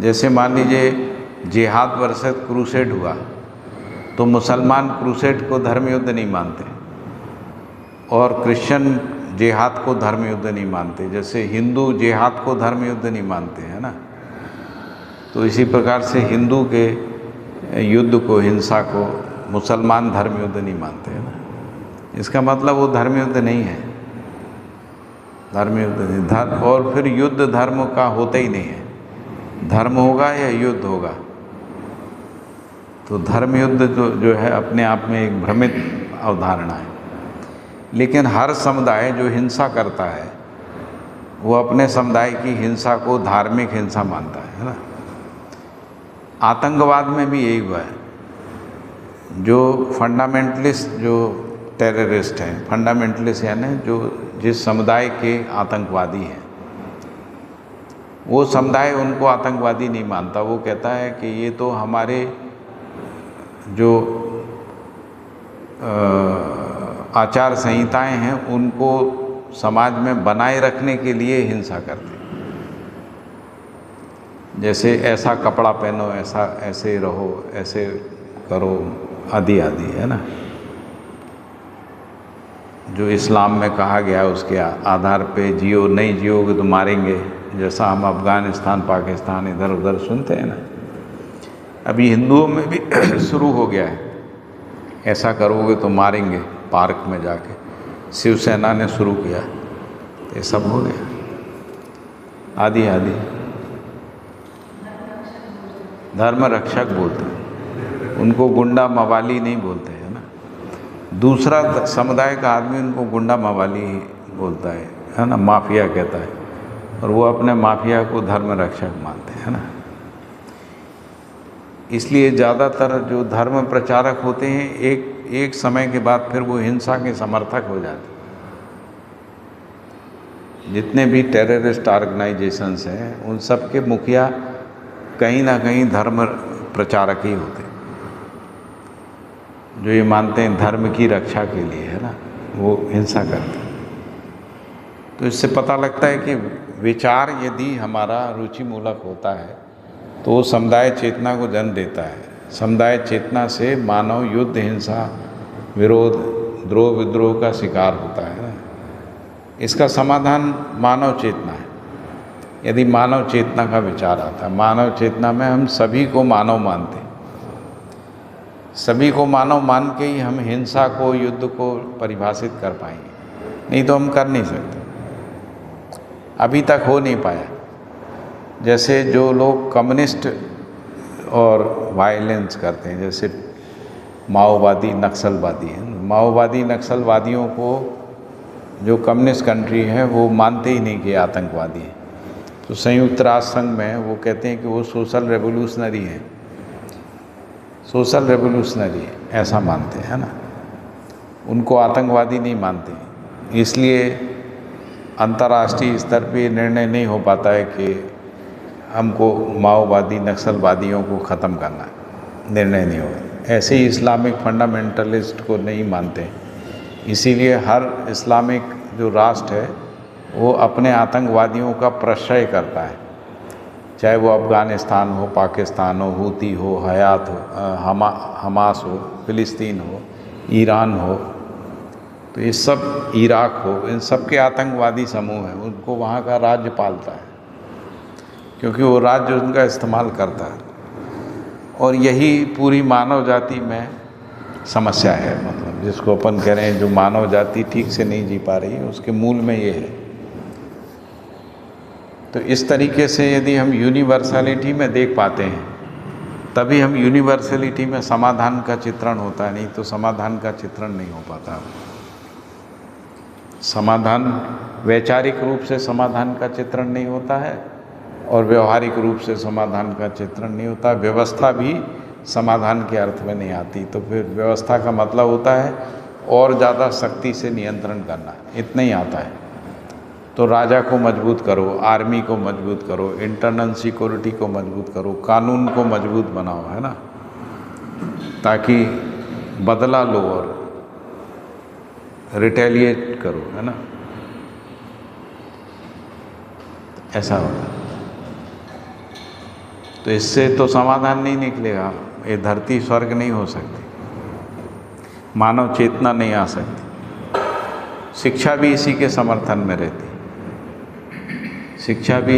जैसे मान लीजिए जिहाद वर्सेस क्रूसेड हुआ, तो मुसलमान क्रूसेड को धर्म युद्ध नहीं मानते और क्रिश्चियन जिहाद को धर्म युद्ध नहीं मानते, जैसे हिंदू जिहाद को धर्म युद्ध नहीं मानते, है ना। तो इसी प्रकार से हिंदू के युद्ध को, हिंसा को मुसलमान धर्म युद्ध नहीं मानते, है ना। इसका मतलब वो धर्म युद्ध नहीं है, धर्म युद्ध नहीं, धर्म और फिर युद्ध धर्म का होता ही नहीं है, धर्म होगा या युद्ध होगा। तो धर्म युद्ध जो है अपने आप में एक भ्रमित अवधारणा है। लेकिन हर समुदाय जो हिंसा करता है वो अपने समुदाय की हिंसा को धार्मिक हिंसा मानता है ना। आतंकवाद में भी यही हुआ है, जो फंडामेंटलिस्ट, जो टेररिस्ट हैं, फंडामेंटलिस्ट यानी जो जिस समुदाय के आतंकवादी हैं, वो समुदाय उनको आतंकवादी नहीं मानता, वो कहता है कि ये तो हमारे जो आचार संहिताएं हैं उनको समाज में बनाए रखने के लिए हिंसा करते हैं, जैसे ऐसा कपड़ा पहनो, ऐसा ऐसे रहो, ऐसे करो, आदि आदि, है ना। जो इस्लाम में कहा गया उसके आधार पे जियो, नहीं जियोगे तो मारेंगे, जैसा हम अफ़गानिस्तान पाकिस्तान इधर उधर सुनते हैं ना। अभी हिंदुओं में भी शुरू हो गया है, ऐसा करोगे तो मारेंगे, पार्क में जाके शिवसेना ने शुरू किया, ये सब हो गया, आदि आदि। धर्म रक्षक बोलते हैं उनको, गुंडा मवाली नहीं बोलते, है ना। दूसरा समुदाय का आदमी उनको गुंडा मवाली ही बोलता है ना, माफिया कहता है, और वो अपने माफिया को धर्म रक्षक मानते हैं ना। इसलिए ज़्यादातर जो धर्म प्रचारक होते हैं एक समय के बाद फिर वो हिंसा के समर्थक हो जाते हैं। जितने भी टेररिस्ट ऑर्गेनाइजेशंस हैं उन सब के मुखिया कहीं ना कहीं धर्म प्रचारक ही होते हैं, जो ये मानते हैं धर्म की रक्षा के लिए, है ना, वो हिंसा करते हैं। तो इससे पता लगता है कि विचार यदि हमारा रुचिमूलक होता है तो वो समुदाय चेतना को जन्म देता है। समुदाय चेतना से मानव युद्ध, हिंसा, विरोध, द्रोह विद्रोह का शिकार होता है ना। इसका समाधान मानव चेतना है। यदि मानव चेतना का विचार आता है, मानव चेतना में हम सभी को मानव मानते हैं, सभी को मानव मान के ही हम हिंसा को, युद्ध को परिभाषित कर पाएंगे, नहीं तो हम कर नहीं सकते, अभी तक हो नहीं पाया। जैसे जो लोग कम्युनिस्ट और वायलेंस करते हैं, जैसे माओवादी, नक्सलवादी हैं, माओवादी नक्सलवादियों को जो कम्युनिस्ट कंट्री है वो मानते ही नहीं कि आतंकवादी हैं। तो संयुक्त राष्ट्र संघ में वो कहते हैं कि वो सोशल रेवोल्यूशनरी हैं, सोशल रेवोल्यूशनरी है, ऐसा मानते हैं ना। उनको आतंकवादी नहीं मानते, इसलिए अंतर्राष्ट्रीय स्तर पे निर्णय नहीं हो पाता है कि हमको माओवादी नक्सलवादियों को ख़त्म करना है, निर्णय नहीं हुआ। ऐसे ही इस्लामिक फंडामेंटलिस्ट को नहीं मानते, इसीलिए हर इस्लामिक जो राष्ट्र है वो अपने आतंकवादियों का प्रश्रय करता है, चाहे वो अफ़गानिस्तान हो, पाकिस्तान हो, हूती हो, हयात हो, हमास हो, फ़िलिस्तीन हो, ईरान हो, तो ये सब, इराक हो, इन सब के आतंकवादी समूह हैं। उनको वहाँ का राज्य पालता है, क्योंकि वो राज्य उनका इस्तेमाल करता है। और यही पूरी मानव जाति में समस्या है, मतलब जिसको अपन कह रहे हैं जो मानव जाति ठीक से नहीं जी पा रही है, उसके मूल में ये है। तो इस तरीके से यदि हम यूनिवर्सलिटी में देख पाते हैं, तभी हम यूनिवर्सलिटी में समाधान का चित्रण होता है, नहीं तो समाधान का चित्रण नहीं हो पाता। समाधान वैचारिक रूप से समाधान का चित्रण नहीं होता है और व्यवहारिक रूप से समाधान का चित्रण नहीं होता। व्यवस्था भी समाधान के अर्थ में नहीं आती। तो फिर व्यवस्था का मतलब होता है और ज़्यादा सख्ती से नियंत्रण करना, इतना ही आता है। तो राजा को मजबूत करो, आर्मी को मजबूत करो, इंटरनल सिक्योरिटी को मजबूत करो, कानून को मजबूत बनाओ, है ना, ताकि बदला लो और रिटेलिएट करो, है ना, ऐसा होगा। तो इससे तो समाधान नहीं निकलेगा, ये धरती स्वर्ग नहीं हो सकती, मानव चेतना नहीं आ सकती। शिक्षा भी इसी के समर्थन में रहती है। शिक्षा भी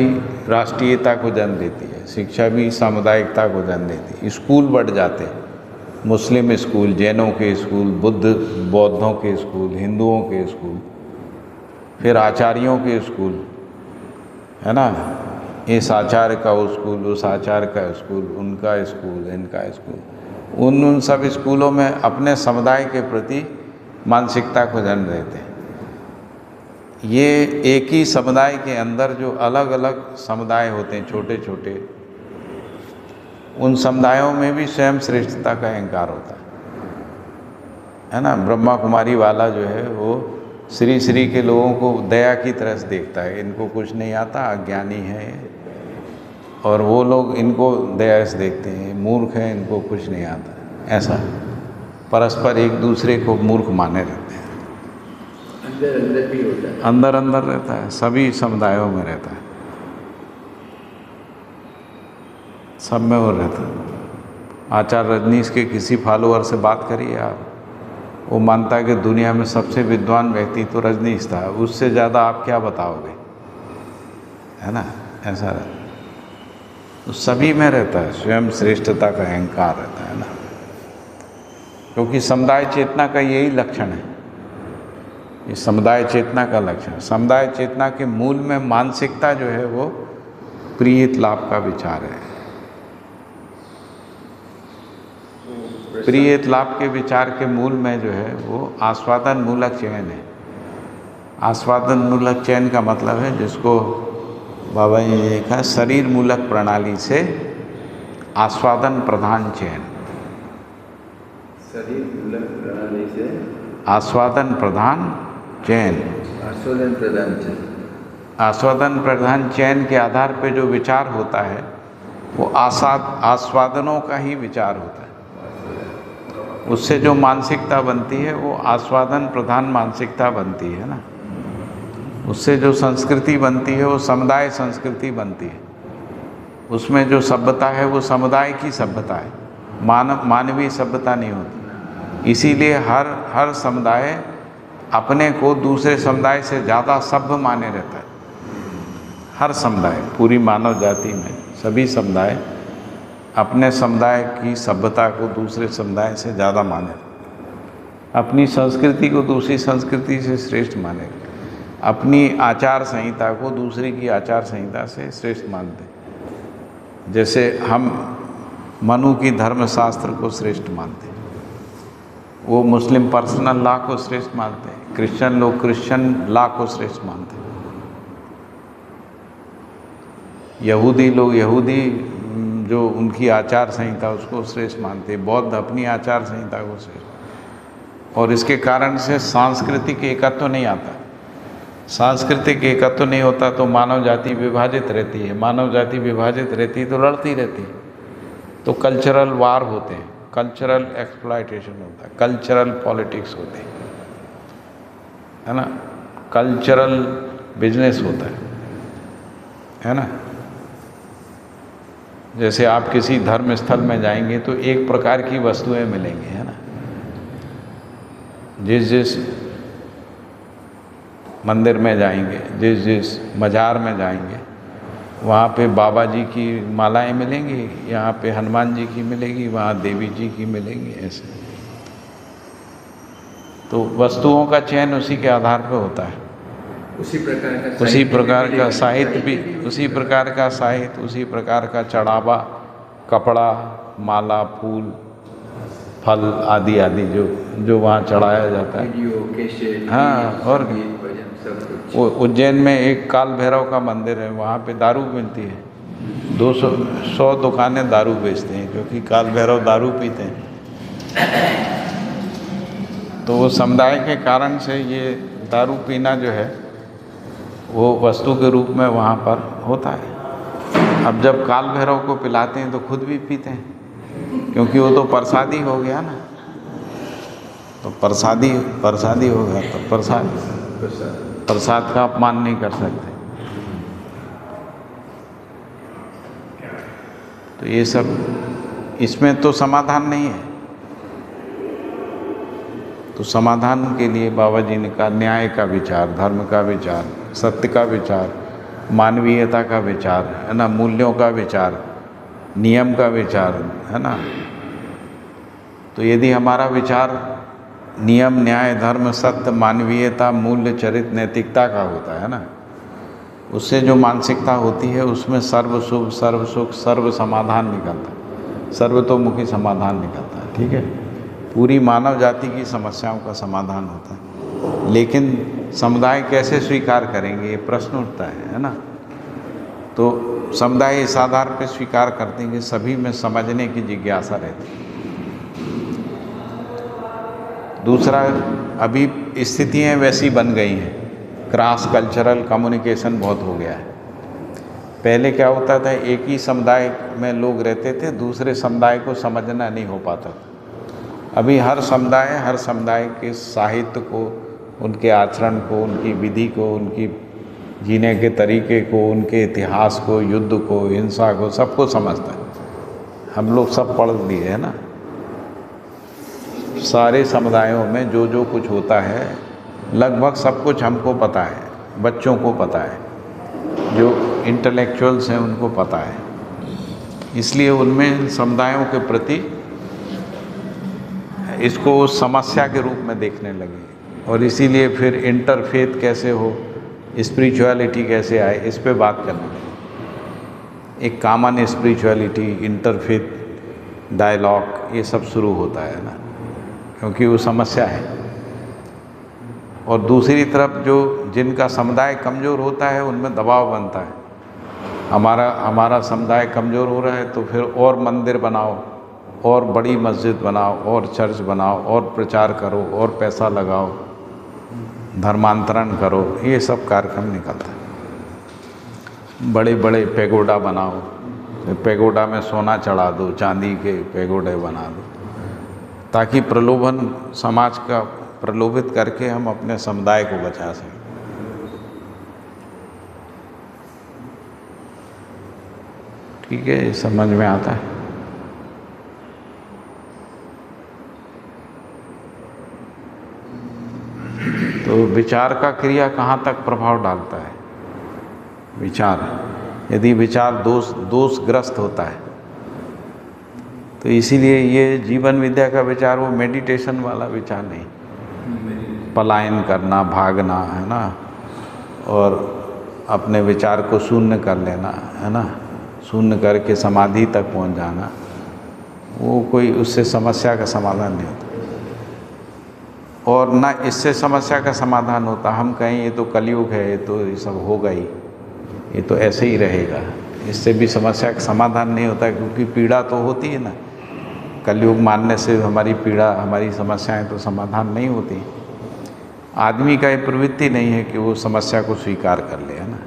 राष्ट्रीयता को जन्म देती है, शिक्षा भी सामुदायिकता को जन्म देती है। स्कूल बढ़ जाते हैं, मुस्लिम स्कूल, जैनों के स्कूल, बौद्धों के स्कूल, हिंदुओं के स्कूल, फिर आचार्यों के स्कूल, है ना, इस आचार्य का वो स्कूल, उस आचार्य का स्कूल, उनका स्कूल, इनका स्कूल। उन सब स्कूलों में अपने समुदाय के प्रति मानसिकता को जन्म देते हैं। ये एक ही समुदाय के अंदर जो अलग अलग समुदाय होते हैं, छोटे छोटे, उन समुदायों में भी स्वयं श्रेष्ठता का अहंकार होता है ना। ब्रह्मा कुमारी वाला जो है वो श्री श्री के लोगों को दया की तरह से देखता है, इनको कुछ नहीं आता, अज्ञानी है, और वो लोग इनको दया से देखते हैं, मूर्ख हैं, इनको कुछ नहीं आता, ऐसा परस्पर एक दूसरे को मूर्ख माने रहते हैं। अंदर अंदर भी होता है, अंदर अंदर रहता है, सभी समुदायों में रहता है, सब में वो रहता है। आचार्य रजनीश के किसी फॉलोअर से बात करिए आप, वो मानता है कि दुनिया में सबसे विद्वान व्यक्ति तो रजनीश था, उससे ज़्यादा आप क्या बताओगे, है ना, ऐसा रहता है। तो सभी में रहता है, स्वयं श्रेष्ठता का अहंकार रहता है ना, क्योंकि समुदाय चेतना का यही लक्षण है। ये समुदाय चेतना का लक्षण है। समुदाय चेतना के मूल में मानसिकता जो है वो प्रियत लाभ का विचार है। प्रियत लाभ के विचार के मूल में जो है वो आस्वादन मूलक चयन है। आस्वादन मूलक चयन का मतलब है, जिसको बाबा ने लिखा, शरीर मूलक प्रणाली से आस्वादन प्रधान चयन। शरीर मूलक प्रणाली से आस्वादन प्रधान चयन। आस्वादन प्रधान चयन। आस्वादन प्रधान चयन के आधार पे जो विचार होता है वो आस्वादनों का ही विचार होता है। उससे जो मानसिकता बनती है वो आस्वादन प्रधान मानसिकता बनती है ना। उससे जो संस्कृति बनती है वो समुदाय संस्कृति बनती है। उसमें जो सभ्यता है वो समुदाय की सभ्यता है, मानवीय सभ्यता नहीं होती। इसीलिए हर समुदाय अपने को दूसरे समुदाय से ज़्यादा सभ्य माने रहता है। हर समुदाय, पूरी मानव जाति में सभी समुदाय अपने समुदाय की सभ्यता को दूसरे समुदाय से ज़्यादा माने, अपनी संस्कृति को दूसरी संस्कृति से श्रेष्ठ माने, अपनी आचार संहिता को दूसरे की आचार संहिता से श्रेष्ठ मानते। जैसे हम मनु की धर्मशास्त्र को श्रेष्ठ मानते, वो मुस्लिम पर्सनल लॉ को श्रेष्ठ मानते हैं, क्रिश्चियन लोग क्रिश्चियन लॉ को श्रेष्ठ मानते हैं, यहूदी लोग यहूदी जो उनकी आचार संहिता उसको श्रेष्ठ मानते हैं, बौद्ध अपनी आचार संहिता को श्रेष्ठ। और इसके कारण से सांस्कृतिक एकत्व नहीं आता। सांस्कृतिक एकत्व नहीं होता तो मानव जाति विभाजित रहती है, मानव जाति विभाजित रहती है तो लड़ती रहती है, तो कल्चरल वार होते हैं, कल्चरल एक्सप्लॉयटेशन होता है, कल्चरल पॉलिटिक्स होती है ना, कल्चरल बिजनेस होता है ना। जैसे आप किसी धर्म स्थल में जाएंगे तो एक प्रकार की वस्तुएं मिलेंगी, है ना। जिस जिस मंदिर में जाएंगे, जिस जिस मज़ार में जाएंगे, वहाँ पे बाबा जी की मालाएं मिलेंगी, यहाँ पे हनुमान जी की मिलेगी, वहाँ देवी जी की मिलेंगी, ऐसे। तो वस्तुओं का चयन उसी के आधार पर होता है। उसी प्रकार का साहित्य भी, उसी प्रकार का साहित्य, उसी प्रकार का चढ़ावा, कपड़ा, माला, फूल, फल आदि आदि जो वहाँ चढ़ाया जाता है। हाँ, और उज्जैन में एक काल भैरव का मंदिर है, वहाँ पे दारू मिलती है। 100 दुकानें दारू बेचते हैं क्योंकि काल भैरव दारू पीते हैं। तो वो समुदाय के कारण से ये दारू पीना जो है वो वस्तु के रूप में वहाँ पर होता है। अब जब काल भैरव को पिलाते हैं तो खुद भी पीते हैं, क्योंकि वो तो प्रसादी हो गया ना। तो प्रसादी हो गया तो प्रसाद का अपमान नहीं कर सकते। तो ये सब, इसमें तो समाधान नहीं है। तो समाधान के लिए बाबा जी ने कहा न्याय का विचार, धर्म का विचार, सत्य का विचार, मानवीयता का विचार, है ना, मूल्यों का विचार, नियम का विचार, है ना। तो यदि हमारा विचार नियम, न्याय, धर्म, सत्य, मानवीयता, मूल्य, चरित्र, नैतिकता का होता है ना, उससे जो मानसिकता होती है उसमें सर्व शुभ, सर्व सुख, सर्व समाधान निकलता है, सर्वतोमुखी समाधान निकलता है। ठीक है, पूरी मानव जाति की समस्याओं का समाधान होता है। लेकिन समुदाय कैसे स्वीकार करेंगे, ये प्रश्न उठता है ना। तो समुदाय इस आधार पर स्वीकार करते हैं कि सभी में समझने की जिज्ञासा रहती है। दूसरा, अभी स्थितियाँ वैसी बन गई हैं, क्रॉस कल्चरल कम्युनिकेशन बहुत हो गया है। पहले क्या होता था, एक ही समुदाय में लोग रहते थे, दूसरे समुदाय को समझना नहीं हो पाता था। अभी हर समुदाय के साहित्य को, उनके आचरण को, उनकी विधि को, उनकी जीने के तरीके को, उनके इतिहास को, युद्ध को, हिंसा को, सबको समझता है। हम लोग सब पढ़ लिए है ना। सारे समुदायों में जो जो कुछ होता है लगभग सब कुछ हमको पता है, बच्चों को पता है, जो इंटेलेक्चुअल्स हैं उनको पता है। इसलिए उनमें समुदायों के प्रति इसको समस्या के रूप में देखने लगे, और इसीलिए फिर इंटरफेथ कैसे हो, स्पिरिचुअलिटी कैसे आए, इस पे बात करने लगे। एक कॉमन स्पिरिचुअलिटी, इंटरफेथ डायलॉग, ये सब शुरू होता है ना, क्योंकि वो समस्या है। और दूसरी तरफ जो जिनका समुदाय कमज़ोर होता है उनमें दबाव बनता है। हमारा समुदाय कमज़ोर हो रहा है तो फिर और मंदिर बनाओ, और बड़ी मस्जिद बनाओ, और चर्च बनाओ, और प्रचार करो, और पैसा लगाओ, धर्मांतरण करो, ये सब कार्यक्रम निकलता है। बड़े बड़े पैगोडा बनाओ, पैगोडा में सोना चढ़ा दो, चांदी के पैगोडे बना दो, ताकि प्रलोभन समाज का प्रलोभित करके हम अपने समुदाय को बचा सकें। ठीक है, ये समझ में आता है। तो विचार का क्रिया कहाँ तक प्रभाव डालता है? विचार, यदि विचार दोषग्रस्त होता है तो इसीलिए ये जीवन विद्या का विचार वो मेडिटेशन वाला विचार नहीं, पलायन करना, भागना, है ना, और अपने विचार को शून्य कर लेना, है ना, शून्य करके समाधि तक पहुंच जाना, वो कोई उससे समस्या का समाधान नहीं होता। और ना इससे समस्या का समाधान होता, हम कहें ये तो कलयुग है, ये तो ये सब होगा ही, ये तो ऐसे ही रहेगा, इससे भी समस्या का समाधान नहीं होता, क्योंकि पीड़ा तो होती है ना। कलयुग मानने से हमारी पीड़ा, हमारी समस्याएं तो समाधान नहीं होती। आदमी का ये प्रवृत्ति नहीं है कि वो समस्या को स्वीकार कर ले, है ना।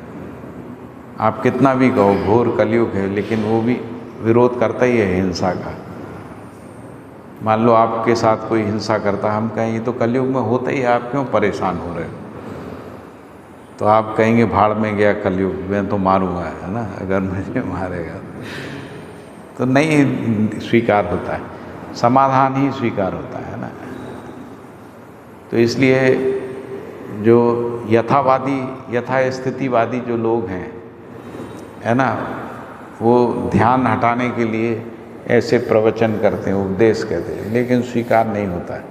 आप कितना भी कहो घोर कलयुग है, लेकिन वो भी विरोध करता ही है हिंसा का। मान लो आपके साथ कोई हिंसा करता, हम कहें ये तो कलयुग में होता ही है, आप क्यों परेशान हो रहे हो? तो आप कहेंगे भाड़ में गया कलयुग, मैं तो मारूंगा, है ना, अगर मुझे मारेगा। तो नहीं स्वीकार होता है, समाधान ही स्वीकार होता है ना। तो इसलिए जो यथावादी, यथास्थितिवादी जो लोग हैं, है ना, वो ध्यान हटाने के लिए ऐसे प्रवचन करते हैं, उपदेश कहते हैं, लेकिन स्वीकार नहीं होता है।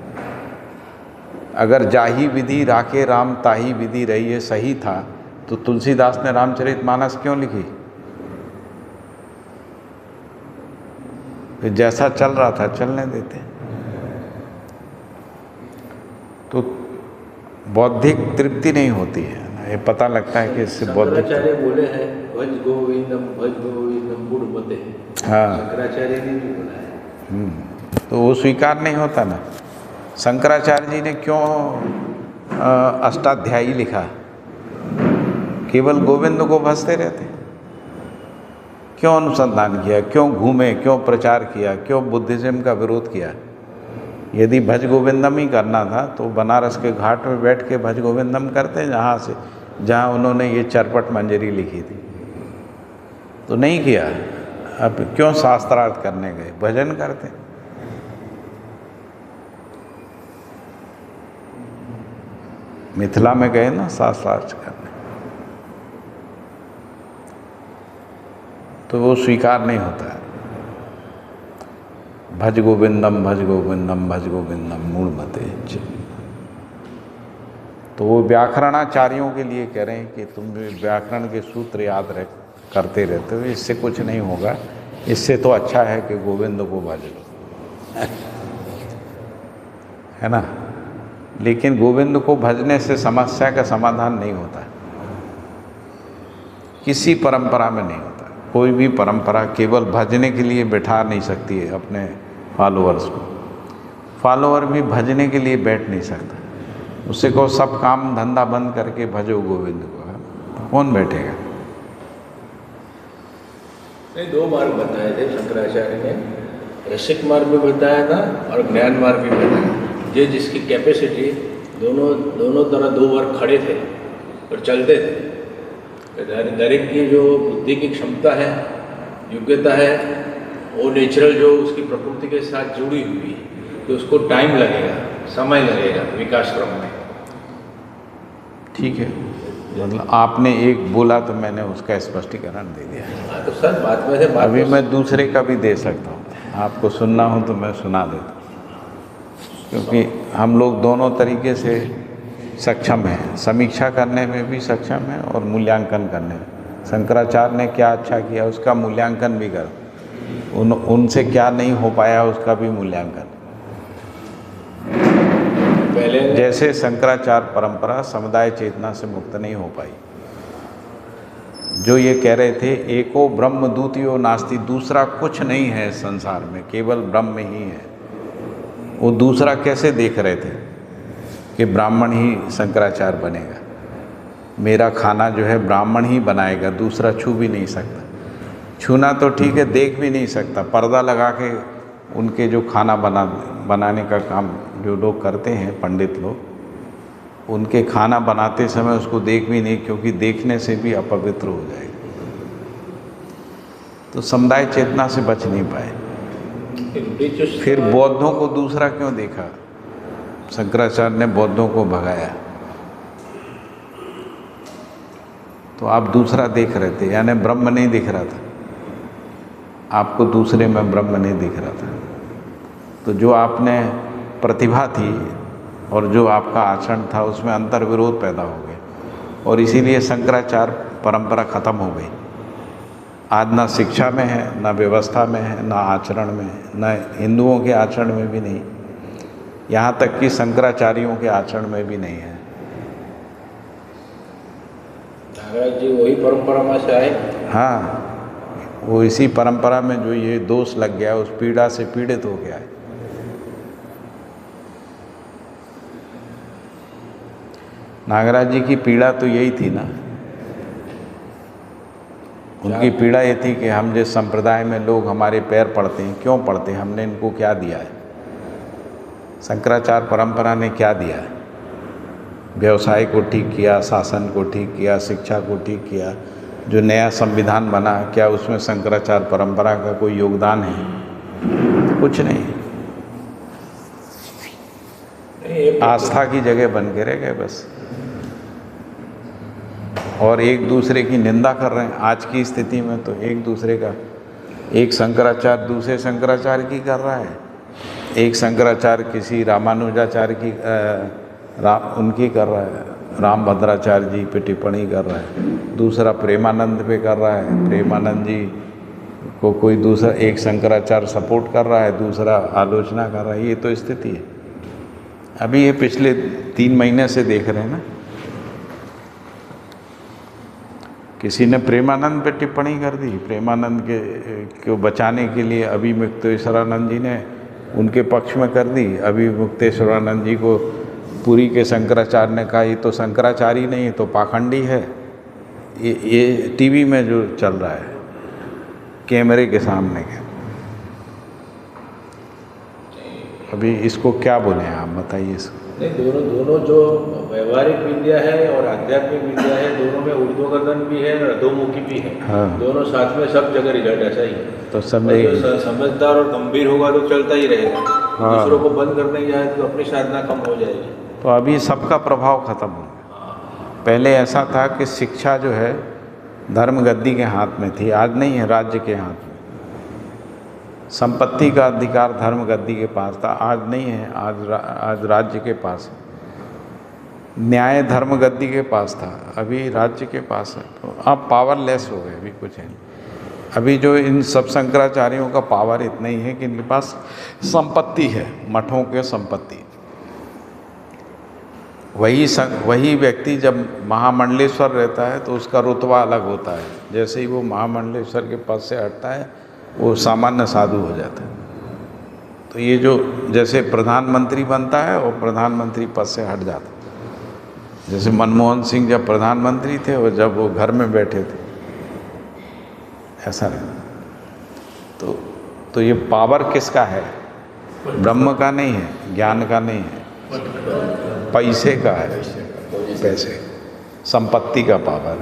अगर जाही विधि राखे राम ताही विधि रही है सही था, तो तुलसीदास ने रामचरितमानस क्यों लिखी? फिर जैसा चल रहा था चलने देते। तो बौद्धिक तृप्ति नहीं होती है ना, ये पता लगता है कि इससे बौद्धिक। शंकराचार्य बोले हैं भज गोविंदम गुड़ मते। हाँ, शंकराचार्य ने भी बोला है। तो वो स्वीकार नहीं होता ना। शंकराचार्य जी ने क्यों अष्टाध्यायी लिखा? केवल गोविंद को भजते रहते। क्यों अनुसंधान किया, क्यों घूमे, क्यों प्रचार किया, क्यों बुद्धिज्म का विरोध किया? यदि भज गोविंदम ही करना था तो बनारस के घाट में बैठ के भज गोविंदम करते, जहाँ उन्होंने ये चरपट मंजरी लिखी थी। तो नहीं किया। अब क्यों शास्त्रार्थ करने गए? भजन करते। मिथिला में गए ना शास्त्रार्थ करने, तो वो स्वीकार नहीं होता है। भज गोविंदम भज गोविंदम भज गोविंदम मूढ़ मते। तो वो व्याकरणाचार्यों के लिए कह रहे हैं कि तुम व्याकरण के सूत्र याद करते रहते हो, इससे कुछ नहीं होगा। इससे तो अच्छा है कि गोविंद को भज लो, है ना। लेकिन गोविंद को भजने से समस्या का समाधान नहीं होता, किसी परंपरा में नहीं होता। कोई भी परंपरा केवल भजने के लिए बैठा नहीं सकती है अपने फॉलोअर्स को। फॉलोअर भी भजने के लिए बैठ नहीं सकता। उससे कहो सब काम धंधा बंद करके भजो गोविंद को, तो कौन बैठेगा? नहीं, दो मार्ग बताए थे शंकराचार्य ने, रसिक मार्ग भी बताया था और ज्ञान मार्ग भी बताया। ये जिसकी कैपेसिटी, दोनों तरह दो वर्ग खड़े थे और चलते थे। दरेक की जो बुद्धि की क्षमता है, योग्यता है, वो नेचुरल जो उसकी प्रकृति के साथ जुड़ी हुई है, तो उसको टाइम लगेगा, समय लगेगा विकास क्रम में। ठीक है, मतलब आपने एक बोला तो मैंने उसका स्पष्टीकरण दे दिया। हाँ, तो सर बात में से बात अभी मैं दूसरे का भी दे सकता हूँ, आपको सुनना हो तो मैं सुना देता हूँ, क्योंकि हम लोग दोनों तरीके से सक्षम हैं। समीक्षा करने में भी सक्षम है और मूल्यांकन करने में। शंकराचार्य ने क्या अच्छा किया उसका मूल्यांकन भी कर, उनसे क्या नहीं हो पाया उसका भी मूल्यांकन। पहले जैसे शंकराचार्य परंपरा समुदाय चेतना से मुक्त नहीं हो पाई। जो ये कह रहे थे एको ब्रह्म द्वितीयो नास्ति, दूसरा कुछ नहीं है संसार में, केवल ब्रह्म ही है। वो दूसरा कैसे देख रहे थे कि ब्राह्मण ही शंकराचार्य बनेगा, मेरा खाना जो है ब्राह्मण ही बनाएगा, दूसरा छू भी नहीं सकता। छूना तो ठीक है, देख भी नहीं सकता। पर्दा लगा के उनके जो खाना बनाने का काम जो लोग करते हैं, पंडित लोग, उनके खाना बनाते समय उसको देख भी नहीं, क्योंकि देखने से भी अपवित्र हो जाएगा। तो समुदाय चेतना से बच नहीं पाए। फिर बौद्धों को दूसरा क्यों देखा? शंकराचार्य ने बौद्धों को भगाया, तो आप दूसरा देख रहे थे, यानी ब्रह्म नहीं दिख रहा था आपको, दूसरे में ब्रह्म नहीं दिख रहा था। तो जो आपने प्रतिभा थी और जो आपका आचरण था उसमें अंतर विरोध पैदा हो गया, और इसीलिए शंकराचार्य परंपरा खत्म हो गई। आज ना शिक्षा में है, ना व्यवस्था में है, ना आचरण में है, ना हिंदुओं के आचरण में भी नहीं, यहाँ तक कि शंकराचार्यों के आचरण में भी नहीं है। नागराज जी वही परंपरा में से आए। हाँ, वो इसी परंपरा में जो ये दोष लग गया, उस पीड़ा से पीड़ित हो गया है। नागराज जी की पीड़ा तो यही थी ना, उनकी पीड़ा ये थी कि हम जिस संप्रदाय में लोग हमारे पैर पड़ते हैं, क्यों पड़ते हैं, हमने इनको क्या दिया है, शंकराचार्य परंपरा ने क्या दिया है। व्यवसाय को ठीक किया, शासन को ठीक किया, शिक्षा को ठीक किया, जो नया संविधान बना, क्या उसमें शंकराचार्य परंपरा का कोई योगदान है? कुछ नहीं। आस्था की जगह बन के रह गए बस, और एक दूसरे की निंदा कर रहे हैं। आज की स्थिति में तो एक दूसरे का, एक शंकराचार्य दूसरे शंकराचार्य की कर रहा है, एक शंकराचार्य किसी रामानुजाचार्य की उनकी कर रहा है, रामभद्राचार्य जी पे टिप्पणी कर रहा है, दूसरा प्रेमानंद पे कर रहा है, प्रेमानंद जी को कोई दूसरा एक शंकराचार्य सपोर्ट कर रहा है, दूसरा आलोचना कर रहा है। ये तो स्थिति है। अभी ये पिछले 3 महीने से देख रहे हैं ना, किसी ने प्रेमानंद पे टिप्पणी कर दी, प्रेमानंद को बचाने के लिए अभी मुक्तेश्वरानंद जी ने उनके पक्ष में कर दी। अभी मुक्तेश्वरानंद जी को पुरी के शंकराचार्य ने कहा ये तो शंकराचार्य नहीं, ये तो पाखंडी है। ये टीवी में जो चल रहा है, कैमरे के सामने के, अभी इसको क्या बोले आप बताइए इसको। नहीं, दोनों जो व्यवहारिक विद्या है और आध्यात्मिक विद्या है, दोनों में ऊर्ध्वगमन भी है और अधोमुखी भी है। हाँ। दोनों साथ में सब जगह रिजल्ट ऐसा ही है। तो सब समझदार और गंभीर होगा तो चलता ही रहेगा। हाँ। दूसरों को बंद करने जाए तो अपनी साधना कम हो जाएगी। तो अभी सबका प्रभाव खत्म हो गया। पहले ऐसा था कि शिक्षा जो है धर्म गद्दी के हाथ में थी, आज नहीं है, राज्य के हाथ में। संपत्ति का अधिकार धर्म गद्दी के पास था, आज नहीं है, आज राज्य के पास है। न्याय धर्म गद्दी के पास था, अभी राज्य के पास है। तो अब पावरलेस हो गए, अभी कुछ है नहीं। अभी जो इन सब शंकराचार्यों का पावर इतना ही है कि इनके पास संपत्ति है, मठों के संपत्ति। वही व्यक्ति जब महामंडलेश्वर रहता है तो उसका रुतबा अलग होता है। जैसे ही वो महामंडलेश्वर के पद से हटता है, वो सामान्य साधु हो जाता है। तो ये जो जैसे प्रधानमंत्री बनता है और प्रधानमंत्री पद से हट जाता है। जैसे मनमोहन सिंह जब प्रधानमंत्री थे और जब वो घर में बैठे थे, ऐसा नहीं। तो ये पावर किसका है? ब्रह्म का नहीं है, ज्ञान का नहीं है, पैसे का है, पैसे, संपत्ति का पावर।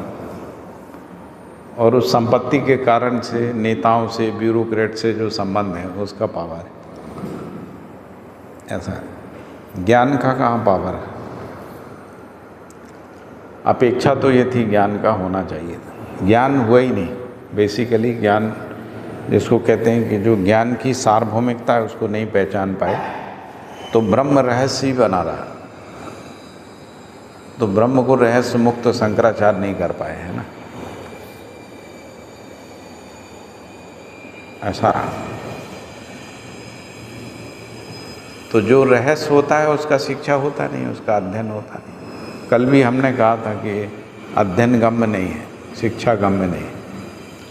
और उस संपत्ति के कारण से नेताओं से, ब्यूरोक्रेट से जो संबंध है, उसका पावर है। ऐसा है। ज्ञान का कहाँ पावर है? अपेक्षा तो ये थी ज्ञान का होना चाहिए था, ज्ञान हुआ ही नहीं। बेसिकली ज्ञान जिसको कहते हैं कि जो ज्ञान की सार्वभौमिकता है उसको नहीं पहचान पाए, तो ब्रह्म रहस्य ही बना रहा। तो ब्रह्म को रहस्य मुक्त शंकराचार्य नहीं कर पाए, है ना, ऐसा। तो जो रहस्य होता है उसका शिक्षा होता नहीं, उसका अध्ययन होता नहीं। कल भी हमने कहा था कि अध्ययन गम्य नहीं है, शिक्षा गम्य नहीं,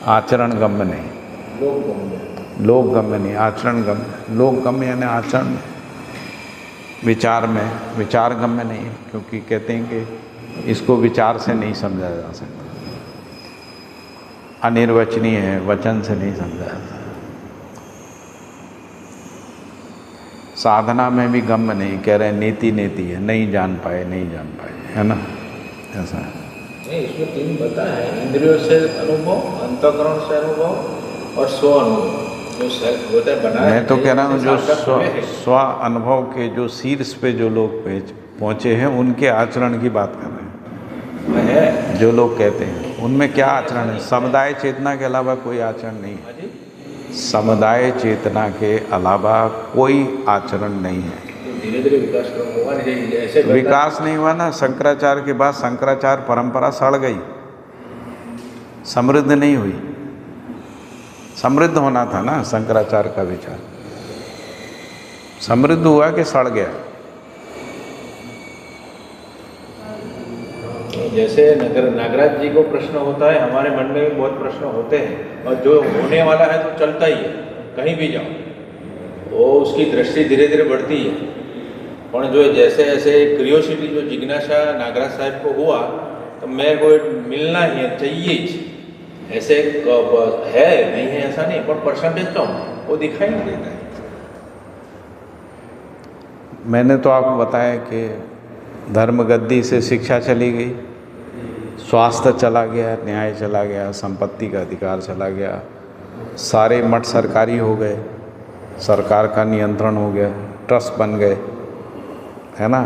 आचरण गम्य नहीं, लोक गम्य नहीं, आचरण गम्य। लोक गम्य यानी आचरण में, विचार में, विचार गम्य नहीं है, क्योंकि कहते हैं कि इसको विचार से नहीं समझा जा सकता, अनिर्वचनीय है, वचन से नहीं समझा जा सकता। साधना में भी गम्य नहीं, कह रहे नीति नीति है, नहीं जान पाए, है ना, ऐसा है। नहीं, इसमें 3 बता है, इंद्रियों से अनुभव, अंतःकरण से अनुभव और स्व अनुभव। जो सेल्फ होता है बनाया, मैं तो कह रहा हूँ जो स्व अनुभव के जो शीर्ष पे जो लोग पहुँचे हैं, उनके आचरण की बात कर रहे हैं। जो लोग कहते हैं उनमें क्या आचरण है? समुदाय चेतना के अलावा कोई आचरण नहीं है। समुदाय चेतना के अलावा कोई आचरण नहीं है। धीरे धीरे विकास होगा, ऐसे विकास नहीं हुआ ना। शंकराचार्य के बाद शंकराचार्य परंपरा सड़ गई, समृद्ध नहीं हुई। समृद्ध होना था ना शंकराचार्य का विचार, समृद्ध हुआ कि सड़ गया? जैसे नागराज जी को प्रश्न होता है, हमारे मन में भी बहुत प्रश्न होते हैं, और जो होने वाला है तो चलता ही है, कहीं भी जाओ वो उसकी दृष्टि धीरे धीरे बढ़ती है। पर जो जैसे ऐसे क्यूरियोसिटी जो जिज्ञासा नागराज साहब को हुआ तो मेरे को मिलना ही है, चाहिए ही, ऐसे है नहीं है ऐसा नहीं, पर परसेंटेज कम वो दिखाई नहीं देता है। मैंने तो आपको बताया कि धर्मगद्दी से शिक्षा चली गई, स्वास्थ्य चला गया, न्याय चला गया, संपत्ति का अधिकार चला गया, सारे मठ सरकारी हो गए, सरकार का नियंत्रण हो गया, ट्रस्ट बन गए, है ना।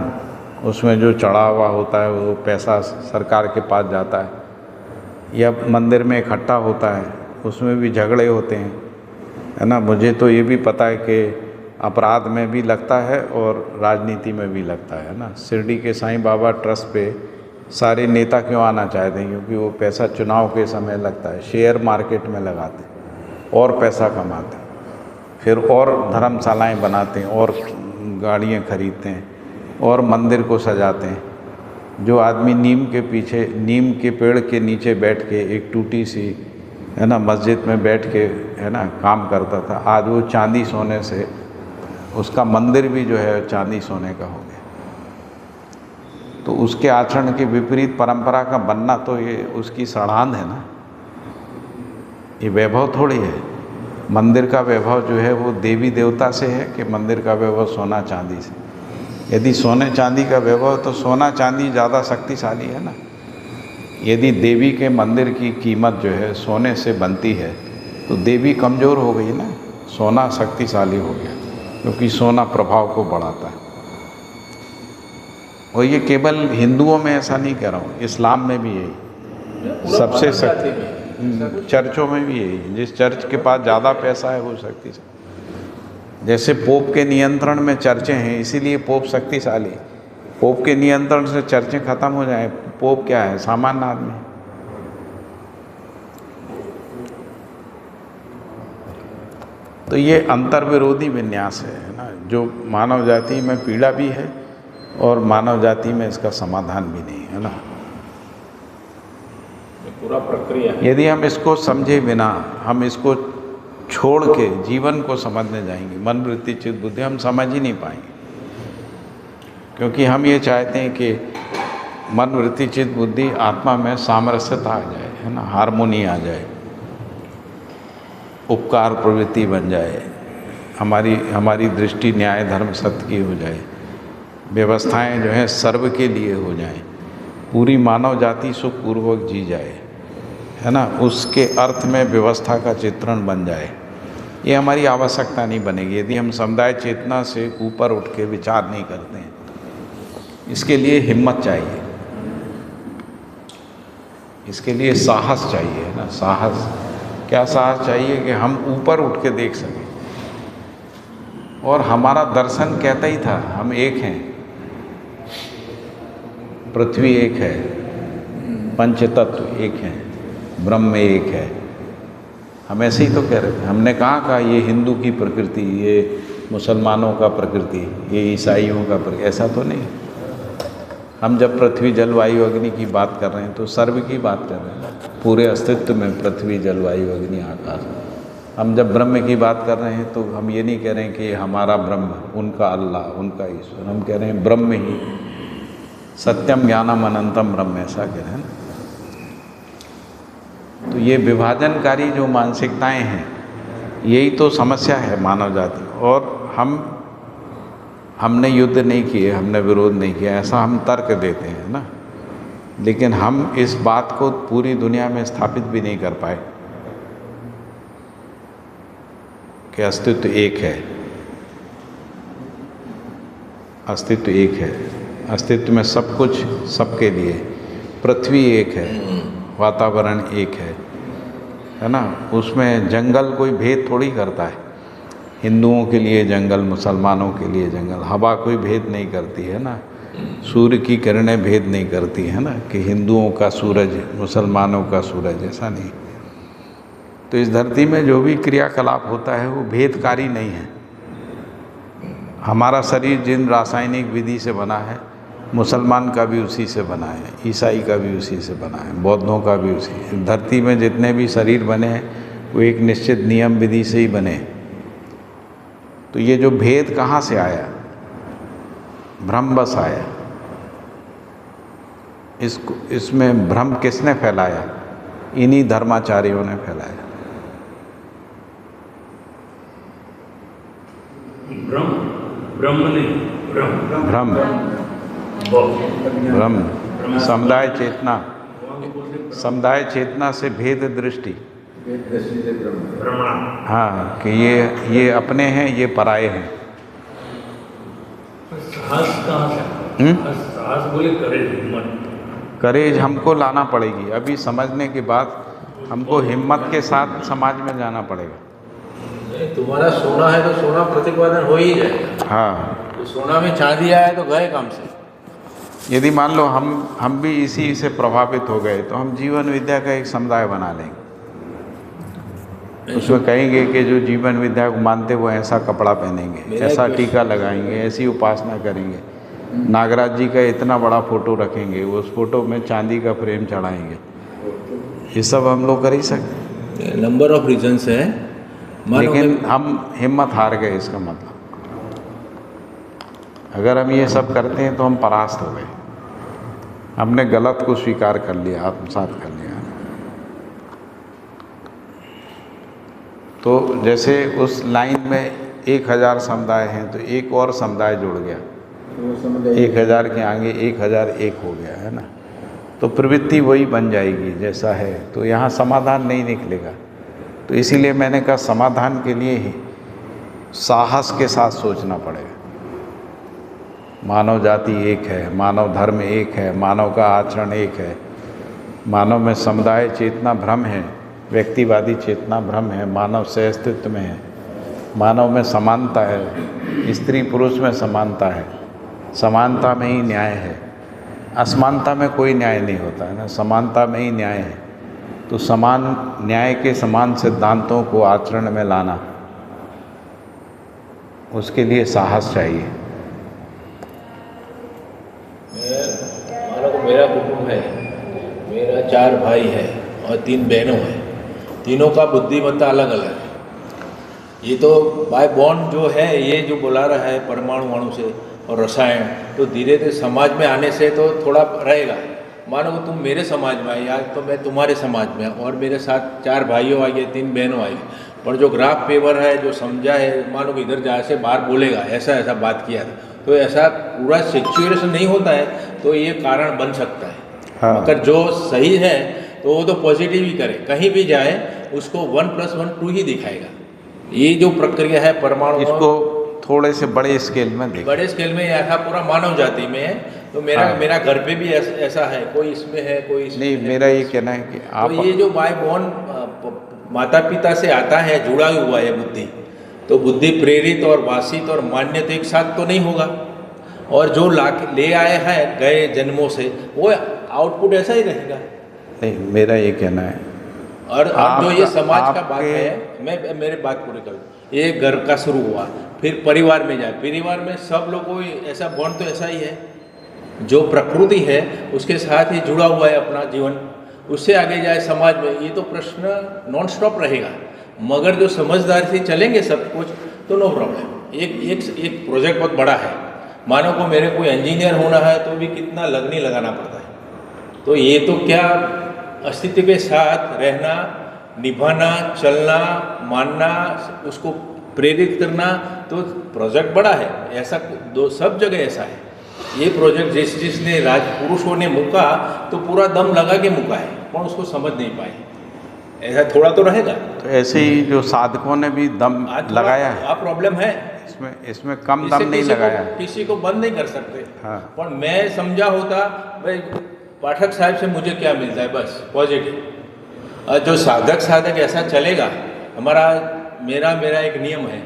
उसमें जो चढ़ा हुआ होता है वो पैसा सरकार के पास जाता है, या मंदिर में इकट्ठा होता है, उसमें भी झगड़े होते हैं, है ना। मुझे तो ये भी पता है कि अपराध में भी लगता है और राजनीति में भी लगता है ना। शिरडी के साईं बाबा ट्रस्ट पे सारे नेता क्यों आना चाहते हैं? क्योंकि वो पैसा चुनाव के समय लगता है, शेयर मार्केट में लगाते हैं और पैसा कमाते हैं, फिर और धर्मशालाएं बनाते हैं और गाड़ियाँ खरीदते हैं और मंदिर को सजाते हैं। जो आदमी नीम के पीछे, नीम के पेड़ के नीचे बैठ के एक टूटी सी, है ना, मस्जिद में बैठ के, है ना, काम करता था, आज वो चांदी सोने से, उसका मंदिर भी जो है चांदी सोने का हो गया। तो उसके आचरण के विपरीत परंपरा का बनना तो ये उसकी सड़ांध है ना, ये वैभव थोड़ी है। मंदिर का वैभव जो है वो देवी देवता से है कि मंदिर का वैभव सोना चांदी से? यदि सोने चांदी का वैभव तो सोना चांदी ज़्यादा शक्तिशाली है ना। यदि देवी के मंदिर की कीमत जो है सोने से बनती है तो देवी कमज़ोर हो गई ना, सोना शक्तिशाली हो गया, क्योंकि सोना प्रभाव को बढ़ाता है। और ये केवल हिंदुओं में ऐसा नहीं कह रहा हूँ, इस्लाम में भी यही, सबसे शक्ति, चर्चों में भी यही, जिस चर्च के पास ज़्यादा पैसा है वो शक्तिशाली। जैसे पोप के नियंत्रण में चर्चें हैं, इसीलिए पोप शक्तिशाली। पोप के नियंत्रण से चर्चें खत्म हो जाए, पोप क्या है? सामान्य आदमी। तो ये अंतर्विरोधी विन्यास है ना, जो मानव जाति में पीड़ा भी है और मानव जाति में इसका समाधान भी नहीं है ना। पूरा प्रक्रिया, यदि हम इसको समझे बिना, हम इसको छोड़ के जीवन को समझने जाएंगे, मन वृत्ति चित्त बुद्धि, हम समझ ही नहीं पाएंगे। क्योंकि हम ये चाहते हैं कि मन वृत्ति चित्त बुद्धि आत्मा में सामरस्यता आ जाए, है ना, हार्मोनी आ जाए, उपकार प्रवृत्ति बन जाए, हमारी दृष्टि न्याय धर्म सत्य की हो जाए, व्यवस्थाएं जो हैं सर्व के लिए हो जाएं, पूरी मानव जाति सुखपूर्वक जी जाए, है ना, उसके अर्थ में व्यवस्था का चित्रण बन जाए। ये हमारी आवश्यकता नहीं बनेगी यदि हम समुदाय चेतना से ऊपर उठ के विचार नहीं करते हैं। इसके लिए हिम्मत चाहिए, इसके लिए साहस चाहिए, है ना। साहस, क्या साहस चाहिए? कि हम ऊपर उठ के देख सकें। और हमारा दर्शन कहता ही था, हम एक हैं, पृथ्वी एक है, पंच तत्व एक हैं, ब्रह्म एक है। हम ऐसे ही तो कह रहे थे। हमने कहा ये हिंदू की प्रकृति, ये मुसलमानों का प्रकृति, ये ईसाइयों का प्रकृति, ऐसा तो नहीं। हम जब पृथ्वी जल वायु अग्नि की बात कर रहे हैं तो सर्व की बात कर रहे हैं, पूरे अस्तित्व में पृथ्वी जल वायु अग्नि आकाश। हम जब ब्रह्म की बात कर रहे हैं तो हम ये नहीं कह रहे हैं कि हमारा ब्रह्म, उनका अल्लाह, उनका ईश्वर। हम कह रहे हैं ब्रह्म ही, सत्यम ज्ञानम अनंतम ब्रह्म, ऐसा कह रहे हैं ना। तो ये विभाजनकारी जो मानसिकताएं हैं, यही तो समस्या है मानव जाति। और हमने युद्ध नहीं किए, हमने विरोध नहीं किया, ऐसा हम तर्क देते हैं ना, लेकिन हम इस बात को पूरी दुनिया में स्थापित भी नहीं कर पाए कि अस्तित्व एक है। अस्तित्व एक है, अस्तित्व में सब कुछ सबके लिए, पृथ्वी एक है, वातावरण एक है ना। उसमें जंगल कोई भेद थोड़ी करता है, हिंदुओं के लिए जंगल, मुसलमानों के लिए जंगल। हवा कोई भेद नहीं करती है ना, सूर्य की किरणें भेद नहीं करती है ना, कि हिंदुओं का सूरज, मुसलमानों का सूरज, ऐसा नहीं। तो इस धरती में जो भी क्रियाकलाप होता है वो भेदकारी नहीं है। हमारा शरीर जिन रासायनिक विधि से बना है मुसलमान का भी उसी से बना है, ईसाई का भी उसी से बना है, बौद्धों का भी उसी। धरती में जितने भी शरीर बने हैं वो एक निश्चित नियम विधि से ही बने। तो ये जो भेद कहाँ से आया? भ्रमवश आया। इसमें भ्रम किसने फैलाया? इन्हीं धर्माचार्यों ने फैलाया। भ्रम समुदाय चेतना, समुदाय चेतना से भेद दृष्टि। हाँ, कि ये अपने हैं, ये पराये हैं। करेज हमको लाना पड़ेगी। अभी समझने के बाद हमको हिम्मत के साथ समाज में जाना पड़ेगा। तुम्हारा सोना है तो सोना प्रतिपादन हो ही जाएगा। हाँ, तो सोना में चांदी आया तो गए काम से। यदि मान लो हम भी इसी से प्रभावित हो गए तो हम जीवन विद्या का एक समुदाय बना लेंगे। उसमें कहेंगे कि जो जीवन विद्या को मानते वो ऐसा कपड़ा पहनेंगे, ऐसा टीका लगाएंगे, ऐसी उपासना करेंगे, नागराज जी का इतना बड़ा फोटो रखेंगे, उस फोटो में चांदी का फ्रेम चढ़ाएंगे। ये सब हम लोग कर ही सकते हैं। नंबर ऑफ रीजंस है, लेकिन हम हिम्मत हार गए। इसका मतलब अगर हम ये सब करते हैं तो हम परास्त हो गए। हमने गलत को स्वीकार कर लिया, आत्मसात कर लिया। तो जैसे उस लाइन में 1000 समुदाय हैं तो एक और समुदाय जुड़ गया, 1000 के आगे 1001 हो गया, है ना। तो प्रवृत्ति वही बन जाएगी जैसा है, तो यहाँ समाधान नहीं निकलेगा। तो इसीलिए मैंने कहा समाधान के लिए ही साहस के साथ सोचना पड़ेगा। मानव जाति एक है, मानव धर्म एक है, मानव का आचरण एक है, मानव में समुदाय चेतना भ्रम है, व्यक्तिवादी चेतना भ्रम है, मानव सह अस्तित्व में है, मानव में समानता है, स्त्री पुरुष में समानता है, समानता में ही न्याय है। असमानता में कोई न्याय नहीं होता है ना, समानता में ही न्याय है। तो समान न्याय के समान सिद्धांतों को आचरण में लाना, उसके लिए साहस चाहिए। मेरा कुटुंब है, मेरा 4 भाई है और 3 बहनों हैं। तीनों का बुद्धिमत्ता अलग अलग है। ये तो बाय बॉन्ड जो है, ये जो बुला रहा है परमाणु अणु से और रसायन, तो धीरे धीरे समाज में आने से तो थोड़ा रहेगा। मानो तुम मेरे समाज में आए, या तो मैं तुम्हारे समाज में, और मेरे साथ 4 भाइयों आएंगे, 3 बहनों आएंगे, पर जो ग्राफ पेपर है, जो समझा है, मानो इधर जाए से बाहर बोलेगा ऐसा ऐसा बात किया था, तो ऐसा पूरा सिचुएशन नहीं होता है, तो ये कारण बन सकता है। हाँ। अगर जो सही है तो वो तो पॉजिटिव ही करे, कहीं भी जाए उसको 1 + 1 2 ही दिखाएगा। ये जो प्रक्रिया है परमाणु, इसको थोड़े से बड़े स्केल में देखो। बड़े स्केल में ऐसा पूरा मानव जाति में है। तो मेरा घर पे भी ऐसा है, कोई इसमें है, कोई इसमें नहीं। मेरा ये कहना है कि आप तो ये जो बाय बॉर्न माता पिता से आता है, जुड़ा हुआ है बुद्धि, तो बुद्धि प्रेरित और वासित और मान्य तो एक साथ तो नहीं होगा। और जो ले आए हैं गए जन्मों से, वो आउटपुट ऐसा ही रहेगा। नहीं, मेरा ये कहना है, और अब जो ये समाज का बात है, मैं मेरे बात पूरी करूँ। ये घर का शुरू हुआ, फिर परिवार में जाए, परिवार में सब लोगों को ऐसा बॉन्ड तो ऐसा ही है, जो प्रकृति है उसके साथ ही जुड़ा हुआ है अपना जीवन, उससे आगे जाए समाज में। ये तो प्रश्न नॉन स्टॉप रहेगा, मगर जो समझदारी से चलेंगे सब कुछ तो नो प्रॉब्लम। एक प्रोजेक्ट बहुत बड़ा है, मानो को मेरे कोई इंजीनियर होना है तो भी कितना लगनी लगाना पड़ता है। तो ये तो क्या अस्तित्व के साथ रहना, निभाना, चलना, मानना, उसको प्रेरित करना, तो प्रोजेक्ट बड़ा है। ऐसा सब जगह ऐसा है। ये प्रोजेक्ट जिसने राजपुरुषों ने मुका तो पूरा दम लगा के मुका है, पर उसको समझ नहीं पाए। ऐसा थोड़ा तो रहेगा। तो ऐसे ही जो साधकों ने भी दम लगाया है, आप प्रॉब्लम है इसमें कम दम नहीं लगाया है। किसी को बंद नहीं कर सकते। हाँ। पर मैं समझा होता, भाई पाठक साहब से मुझे क्या मिलता है, बस पॉजिटिव। जो साधक ऐसा चलेगा। मेरा एक नियम है,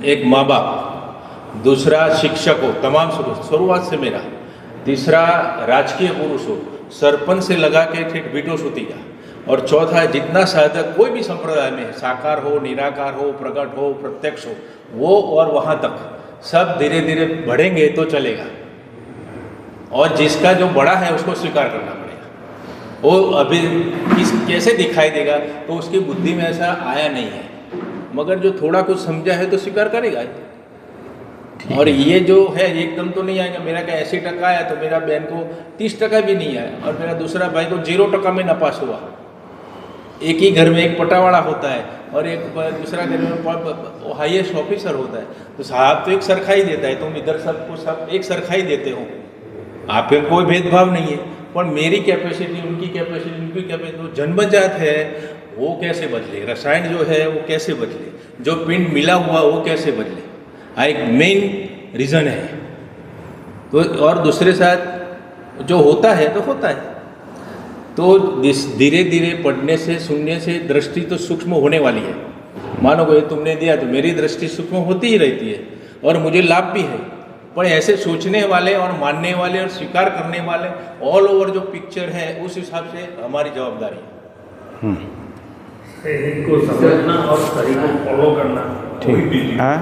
एक माँ बाप, दूसरा शिक्षक हो, तमाम शुरुआत से मेरा, तीसरा राजकीय पुरुष हो, सरपंच से लगा के ठीक बीटो श्रुति का, और चौथा जितना साधक कोई भी संप्रदाय में, साकार हो, निराकार हो, प्रकट हो, प्रत्यक्ष हो, वो और वहाँ तक सब धीरे धीरे बढ़ेंगे तो चलेगा। और जिसका जो बड़ा है उसको स्वीकार करना पड़ेगा। वो अभी कैसे दिखाई देगा तो उसकी बुद्धि में ऐसा आया नहीं है, मगर जो थोड़ा कुछ समझा है तो स्वीकार करेगा। और ये जो है एकदम तो नहीं आएगा। मेरा क्या 80% आया तो मेरा बहन को 30% भी नहीं आया, और मेरा दूसरा भाई को 0% में नापास हुआ। एक ही घर में एक पटावाड़ा होता है और एक दूसरा घर में हाईएस्ट ऑफिसर होता है, तो साहब तो एक सरखा ही देता है। तुम इधर सबको सब एक सरखा ही देते हो, आप में कोई भेदभाव नहीं है। पर मेरी कैपेसिटी, उनकी कैपेसिटी जो जन्मजात है वो कैसे बदले, रसायन जो है वो कैसे बदले, जो पिंड मिला हुआ वो कैसे बदले, एक मेन रीज़न है। तो और दूसरे साथ जो होता है तो होता है। तो धीरे धीरे पढ़ने से, सुनने से दृष्टि तो सूक्ष्म होने वाली है। मानो कोई तुमने दिया तो मेरी दृष्टि सूक्ष्म होती ही रहती है और मुझे लाभ भी है। पर ऐसे सोचने वाले और मानने वाले और स्वीकार करने वाले ऑल ओवर जो पिक्चर है उस हिसाब से हमारी जवाबदारी है। सही को समझना और सही को फॉलो करना। ठीक है।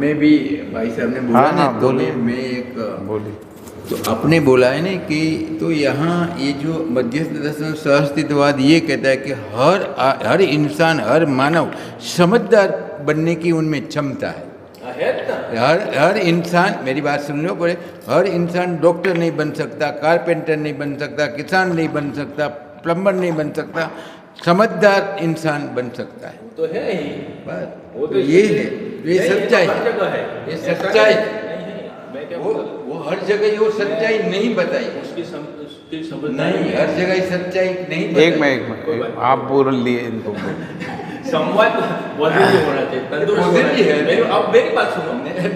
मैं भी भाई साहब ने बोला ना, तो मैं एक बोली तो आपने बोला है ना कि तो यहाँ ये जो मध्यस्थ दर्शन सहअस्तित्ववाद ये कहता है कि हर इंसान, हर मानव समझदार बनने की उनमें क्षमता है। हर इंसान, मेरी बात सुन लो पड़े, हर इंसान डॉक्टर नहीं बन सकता, कारपेंटर नहीं बन सकता, किसान नहीं बन सकता, प्लम्बर नहीं बन सकता, समझदार इंसान बन सकता है। तो है ही, वो तो ये है, ये सच्चाई है, ये सच्चाई। वो हर जगह वो सच्चाई नहीं बताई, उसकी समझ नहीं, हर जगह सच्चाई नहीं बताई। एक मिनट आप बोल लिए इनको। संवाद पॉजिटिव होना चाहिए, तंदुरुस्त है। अब मेरी बात सुनो,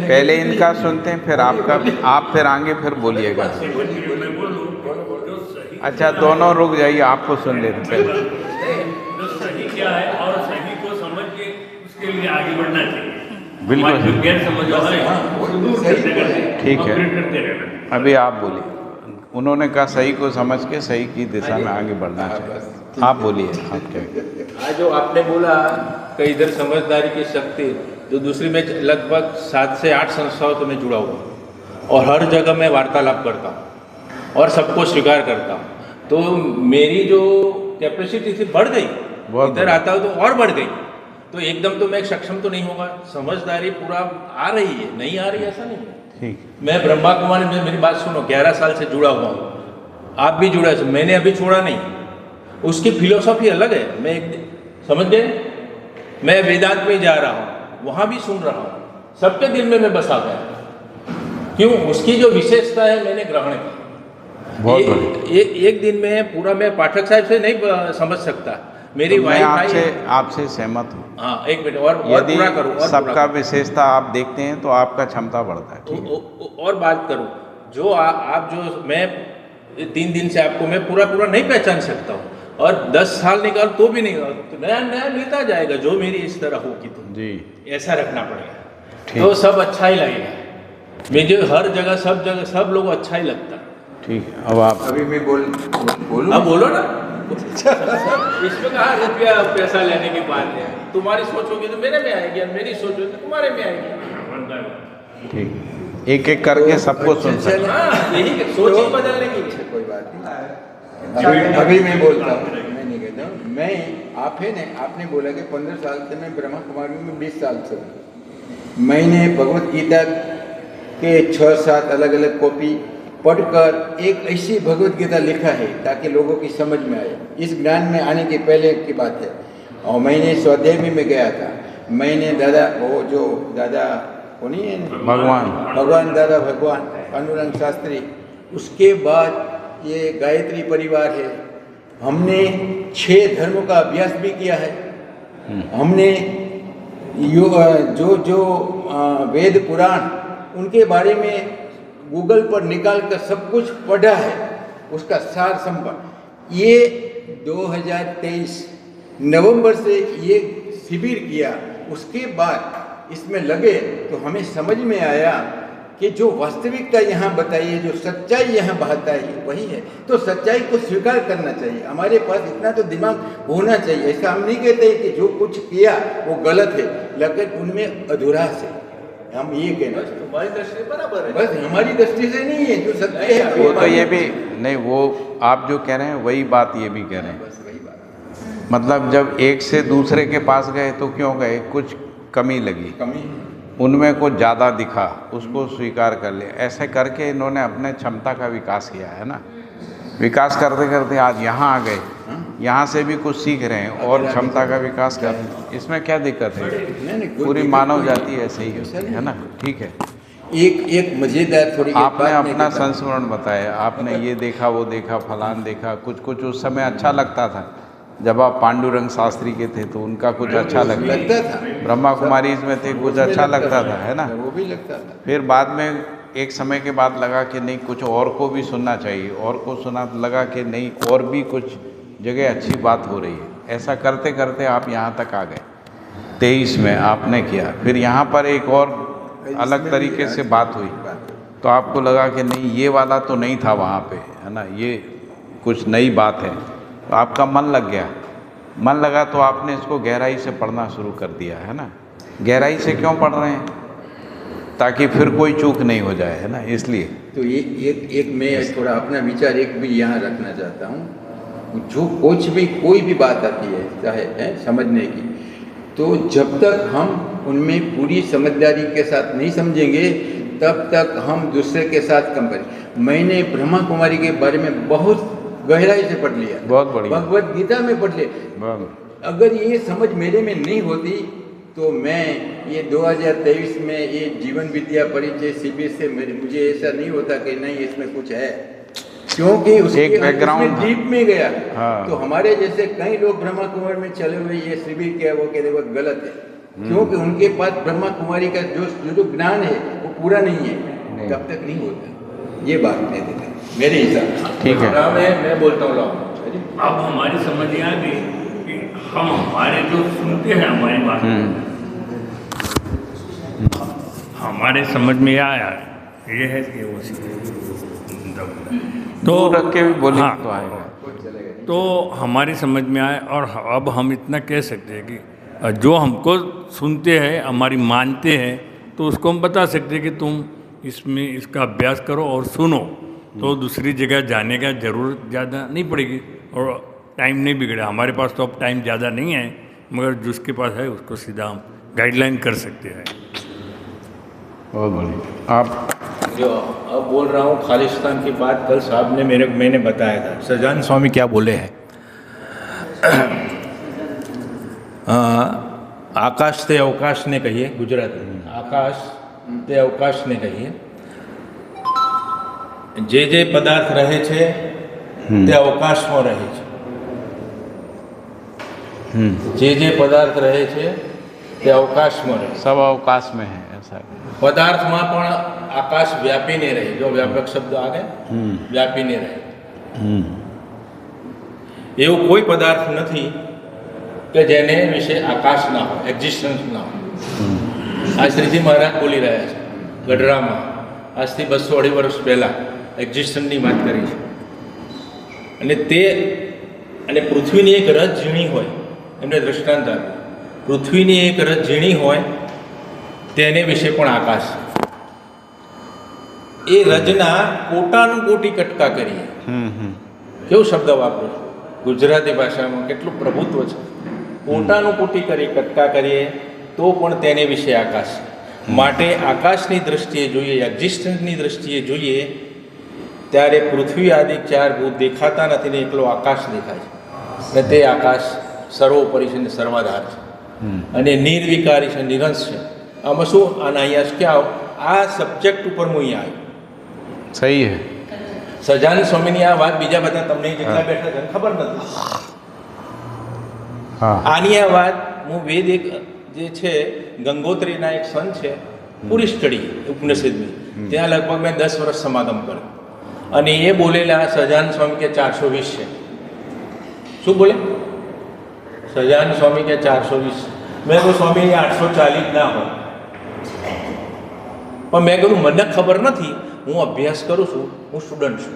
पहले इनका सुनते हैं फिर आपका, आप फिर आगे फिर बोलिएगा। अच्छा दोनों रुक जाइए, आपको सुन लेते हैं। जो सही क्या है और सही को समझ के उसके लिए आगे बढ़ना चाहिए। बिल्कुल गैर समझ ठीक है। अभी आप बोलिए। उन्होंने कहा सही को समझ के सही की दिशा में आगे बढ़ना चाहिए। आप बोलिए, आप क्या। आज जो आपने बोला कि इधर समझदारी की शक्ति, तो दूसरी में लगभग 7 से 8 संस्थाओं से मैं जुड़ा हुआ और हर जगह मैं वार्तालाप करता हूँ और सबको स्वीकार करता हूँ। तो मेरी जो कैपेसिटी थी बढ़ गई, इधर आता हूँ तो और बढ़ गई। तो एकदम तो मैं सक्षम तो नहीं होगा, समझदारी पूरा आ रही है, नहीं आ रही ऐसा नहीं है। ठीक, मैं ब्रह्मा कुमारी में, मेरी बात सुनो, 11 साल से जुड़ा हुआ हूँ, आप भी जुड़ा है, मैंने अभी छोड़ा नहीं। उसकी फिलोसॉफी अलग है, मैं समझ गए। मैं वेदांत में जा रहा हूँ, वहाँ भी सुन रहा हूँ, सबके दिल में मैं बसा गया। क्यों? उसकी जो विशेषता है मैंने ग्रहण की। एक दिन में पूरा मैं पाठक साहब से नहीं समझ सकता। मेरी तो वाइफ आपसे सहमत हूँ। हाँ, एक मिनट और यदि पूरा करूँ, और सबका विशेषता आप देखते हैं तो आपका क्षमता बढ़ता है। ठीक है, और बात करूँ, जो आप जो मैं 3 दिन से आपको मैं पूरा नहीं पहचान सकता हूँ, और 10 साल निकाल तो भी नहीं, तो नया मिलता जाएगा जो मेरी इस तरह होगी। तो जी ऐसा रखना पड़ेगा, तो सब अच्छा ही लगेगा। मुझे हर जगह सब लोग अच्छा ही लगता है। ठीक है, अब आप अभी मैं बोलूं? अब बोलो ना। इसमें कहाँ रुपया पैसा लेने की बात है। तुम्हारी सोच होगी तो मेरे में आएगी, और मेरी सोच होगी तो तुम्हारे में आएगी। ठीक, एक एक करके सबको सुन सकते। हाँ, यही सोच ही बदलने की। कोई बात नहीं, अभी मैं बोलता हूँ, मैं नहीं कहता हूँ। मैं आपने बोला कि 15 साल से मैं ब्रह्मा कुमारी में 20 साल से हूँ। मैंने भगवत गीता के 6-7 अलग अलग कॉपी पढ़कर एक ऐसी भगवत गीता लिखा है ताकि लोगों की समझ में आए। इस ज्ञान में आने के पहले की बात है। और मैंने स्वाध्याय में गया था। मैंने दादा, वो जो दादा कौन है, भगवान पांडुरंग शास्त्री, उसके बाद ये गायत्री परिवार है। हमने 6 धर्मों का अभ्यास भी किया है। हमने जो वेद पुराण उनके बारे में गूगल पर निकाल कर सब कुछ पढ़ा है, उसका सार संपन्न। ये 2023 नवंबर से ये शिविर किया, उसके बाद इसमें लगे तो हमें समझ में आया कि जो वास्तविकता यहाँ बताई है, जो सच्चाई यहाँ बहता है वही है। तो सच्चाई को स्वीकार करना चाहिए। हमारे पास इतना तो दिमाग होना चाहिए। ऐसा हम नहीं कहते कि जो कुछ किया वो गलत है, लेकिन उनमें अधूरास है। हम ये कहना बस तुम्हारी दृष्टि बराबर है। बस हमारी दृष्टि से नहीं है, जो सत्य है वो तो ये भी नहीं, वो आप जो कह रहे हैं वही बात ये भी कह रहे हैं। बस वही बात, मतलब जब एक से दूसरे के पास गए तो क्यों गए, कुछ कमी लगी, कमी उनमें कुछ ज़्यादा दिखा, उसको स्वीकार कर लिया। ऐसे करके इन्होंने अपने क्षमता का विकास किया है ना। विकास करते करते आज यहाँ आ गए, यहाँ से भी कुछ सीख रहे हैं और क्षमता का विकास कर रहे हैं। इसमें क्या दिक्कत है? नहीं, कोई पूरी दिक्कत मानव नहीं। जाति ऐसे ही होती है ना। ठीक है, एक मजेदार थोड़ी एक आपने बात मैं अपना कहता हूं। संस्मरण बताया, आपने ये देखा वो देखा फलान देखा, कुछ कुछ उस समय अच्छा लगता था। जब आप पांडुरंग शास्त्री के थे तो उनका कुछ अच्छा लगता था, ब्रह्मा कुमारी इसमें थे, कुछ उसमें अच्छा लगता था, है ना। वो भी लगता था। फिर बाद में एक समय के बाद लगा कि नहीं, कुछ और को भी सुनना चाहिए, और को सुना तो लगा कि नहीं, और भी कुछ जगह अच्छी बात हो रही है। ऐसा करते करते आप यहाँ तक आ गए। 23 में आपने किया, फिर यहाँ पर एक और अलग तरीके से बात हुई, तो आपको लगा कि नहीं, ये वाला तो नहीं था वहाँ पे, है ना, ये कुछ नई बात है, तो आपका मन लग गया। मन लगा तो आपने इसको गहराई से पढ़ना शुरू कर दिया, है ना। गहराई से क्यों पढ़ रहे हैं? ताकि फिर कोई चूक नहीं हो जाए, है ना, इसलिए। तो एक मैं थोड़ा अपना विचार एक भी यहाँ रखना चाहता हूँ। जो कोई भी बात आती है, चाहे समझने की, तो जब तक हम उनमें पूरी समझदारी के साथ नहीं समझेंगे, तब तक हम दूसरे के साथ कम करें। मैंने ब्रह्मा कुमारी के बारे में बहुत गहराई से पढ़ लिया, बहुत बढ़िया, भगवद गीता में पढ़ लिया। अगर ये समझ मेरे में नहीं होती तो मैं ये 2023 में ये जीवन विद्या परिचय शिविर से मुझे ऐसा नहीं होता कि नहीं इसमें कुछ है, क्योंकि उसके एक बैकग्राउंड डीप में गया। हाँ। तो हमारे जैसे कई लोग ब्रह्मा कुमारी में चले हुए ये शिविर क्या वो कहते वो गलत है, क्योंकि उनके पास ब्रह्मा कुमारी का जो ज्ञान है वो पूरा नहीं है, तब तक नहीं होता। ये बात मैं देता मेरे हिसाब। ठीक है, मैं बोलता हूँ। अब हमारी समझ में आ गई कि हम हमारे जो सुनते हैं हमारी बात, हमारे समझ में आया ये है कि वो तो रख के भी बोले हाँ, तो आएगा। तो हमारी समझ में आए। और अब हम इतना कह सकते हैं कि जो हमको सुनते हैं, हमारी मानते हैं, तो उसको हम बता सकते हैं कि तुम इसमें इसका अभ्यास करो और सुनो, तो दूसरी जगह जाने का ज़रूरत ज़्यादा नहीं पड़ेगी और टाइम नहीं बिगड़ा। हमारे पास तो अब टाइम ज़्यादा नहीं है, मगर जिसके पास है उसको सीधा हम गाइडलाइन कर सकते हैं। बहुत बढ़िया। आप जो अब बोल रहा हूँ खालिस्तान की बात, कल साहब ने मैंने बताया था। सजान स्वामी क्या बोले हैं? आकाश ते अवकाश ने कहिए, गुजरात में आकाश ते अवकाश ने कहिए, जे पदार्थ रहे छे ते अवकाशમાં રહે છે। जे पदार्थ रहे छे ते अवकाशમાં રહે। सब अवकाश में है, ऐसा पदार्थમાં પણ આકાશ વ્યાપીને રહે। જો વ્યાપક શબ્દ આવે, વ્યાપીને રહે। એવું કોઈ પદાર્થ નથી કે જેને વિશે આકાશ ના હોય, એક્ઝિસ્ટન્સ ના હોય। આ શ્રીજી મહારાજ બોલી રહ્યા છે ગઢડામાં, આજથી 200-250 વર્ષ પહેલાં એક્ઝિસ્ટન્સની વાત કરી છે। અને પૃથ્વીની એક રજ ઝીણી હોય, એમને દ્રષ્ટાંત આપ્યું, પૃથ્વીની એક રજ ઝીણી હોય તેને વિશે પણ આકાશ। એ રજના કોટાનું કોટી કટકા કરીએ, કેવો શબ્દ વાપરો છો ગુજરાતી ભાષામાં, કેટલું પ્રભુત્વ છે। કોટાનું કોટી કરી કટકા કરીએ તો પણ તેને વિશે આકાશ। માટે આકાશની દ્રષ્ટિએ જોઈએ, એક્ઝિસ્ટન્સની દ્રષ્ટિએ જોઈએ ત્યારે પૃથ્વી આદિ 4 ભૂત દેખાતા નથી ને એકલો આકાશ દેખાય છે, ને તે આકાશ સર્વોપરી છે ને સર્વાધાર છે અને નિર્વિકારી છે, નિરંશ છે। આમાં શું આના અહીંયા ક્યાં આ સબ્જેક્ટ ઉપર હું અહીંયા આવ્યો। सही है। સજાન સ્વામીની આ વાત બીજા બધા તમને જેટલા બેઠા છે ખબર નથી। हाँ, આની આ વાત હું વેદ એક જે છે ગંગોત્રીના એક સંત છે, પૂરી સ્ટડી ઉપનિષદની, ત્યાં લગભગ મેં 10 વર્ષ સમાગમ કર્યો અને એ બોલેલા સજાન સ્વામી કે 420 છે। શું બોલે? સજાન સ્વામી કે 420। મેં કહ્યું સ્વામી 840 ના હોય, પણ મેં કહ્યું મને ખબર નથી, હું અભ્યાસ કરું છું, હું સ્ટુડન્ટ છું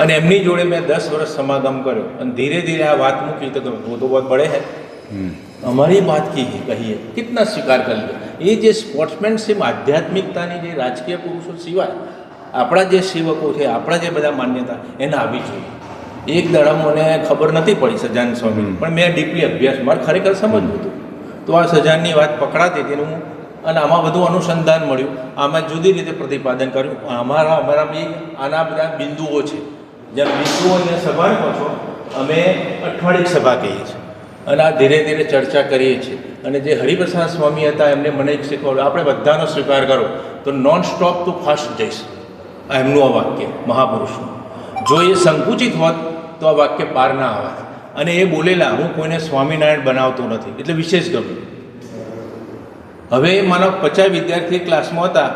અને એમની જોડે મેં 10 વર્ષ સમાગમ કર્યો અને ધીરે ધીરે આ વાત મૂકી तो वो तो बहुत बड़े हैं, हमारी बात की कही है, कितना स्वीकार कर लिया। એ જે સ્પોર્ટ્સમેનશીપ આધ્યાત્મિકતાની જે રાજકીય પુરુષો સિવાય આપણા જે સેવકો છે, આપણા જે બધા માન્યતા એને આવી જોઈએ. એક દાડા મને ખબર નથી પડી સજાન સ્વામી, પણ મેં ડીપલી અભ્યાસ મારે ખરેખર સમજવું હતું. તો આ સજાનની વાત પકડાતી હતી હું, અને આમાં બધું અનુસંધાન મળ્યું, આમાં જુદી રીતે પ્રતિપાદન કર્યું. અમારા બી આના બધા બિંદુઓ છે, જેમ બિંદુઓ અને સભા કહો છો, અમે અઠવાડિક સભા કહીએ છીએ અને આ ધીરે ધીરે ચર્ચા કરીએ છીએ. અને જે હરિપ્રસાદ સ્વામી હતા એમને મને એક શીખવાડ્યું, આપણે બધાનો સ્વીકાર કરો તો નોન સ્ટોપ તો ફાસ્ટ જઈશ. આ એમનું આ વાક્ય મહાપુરુષનું, જો એ સંકુચિત હોત તો આ વાક્ય પાર ના આવત. અને એ બોલેલા, હું કોઈને સ્વામિનારાયણ બનાવતો નથી, એટલે વિશેષ ગમ્યું. હવે મારા 50 વિદ્યાર્થી ક્લાસમાં હતા,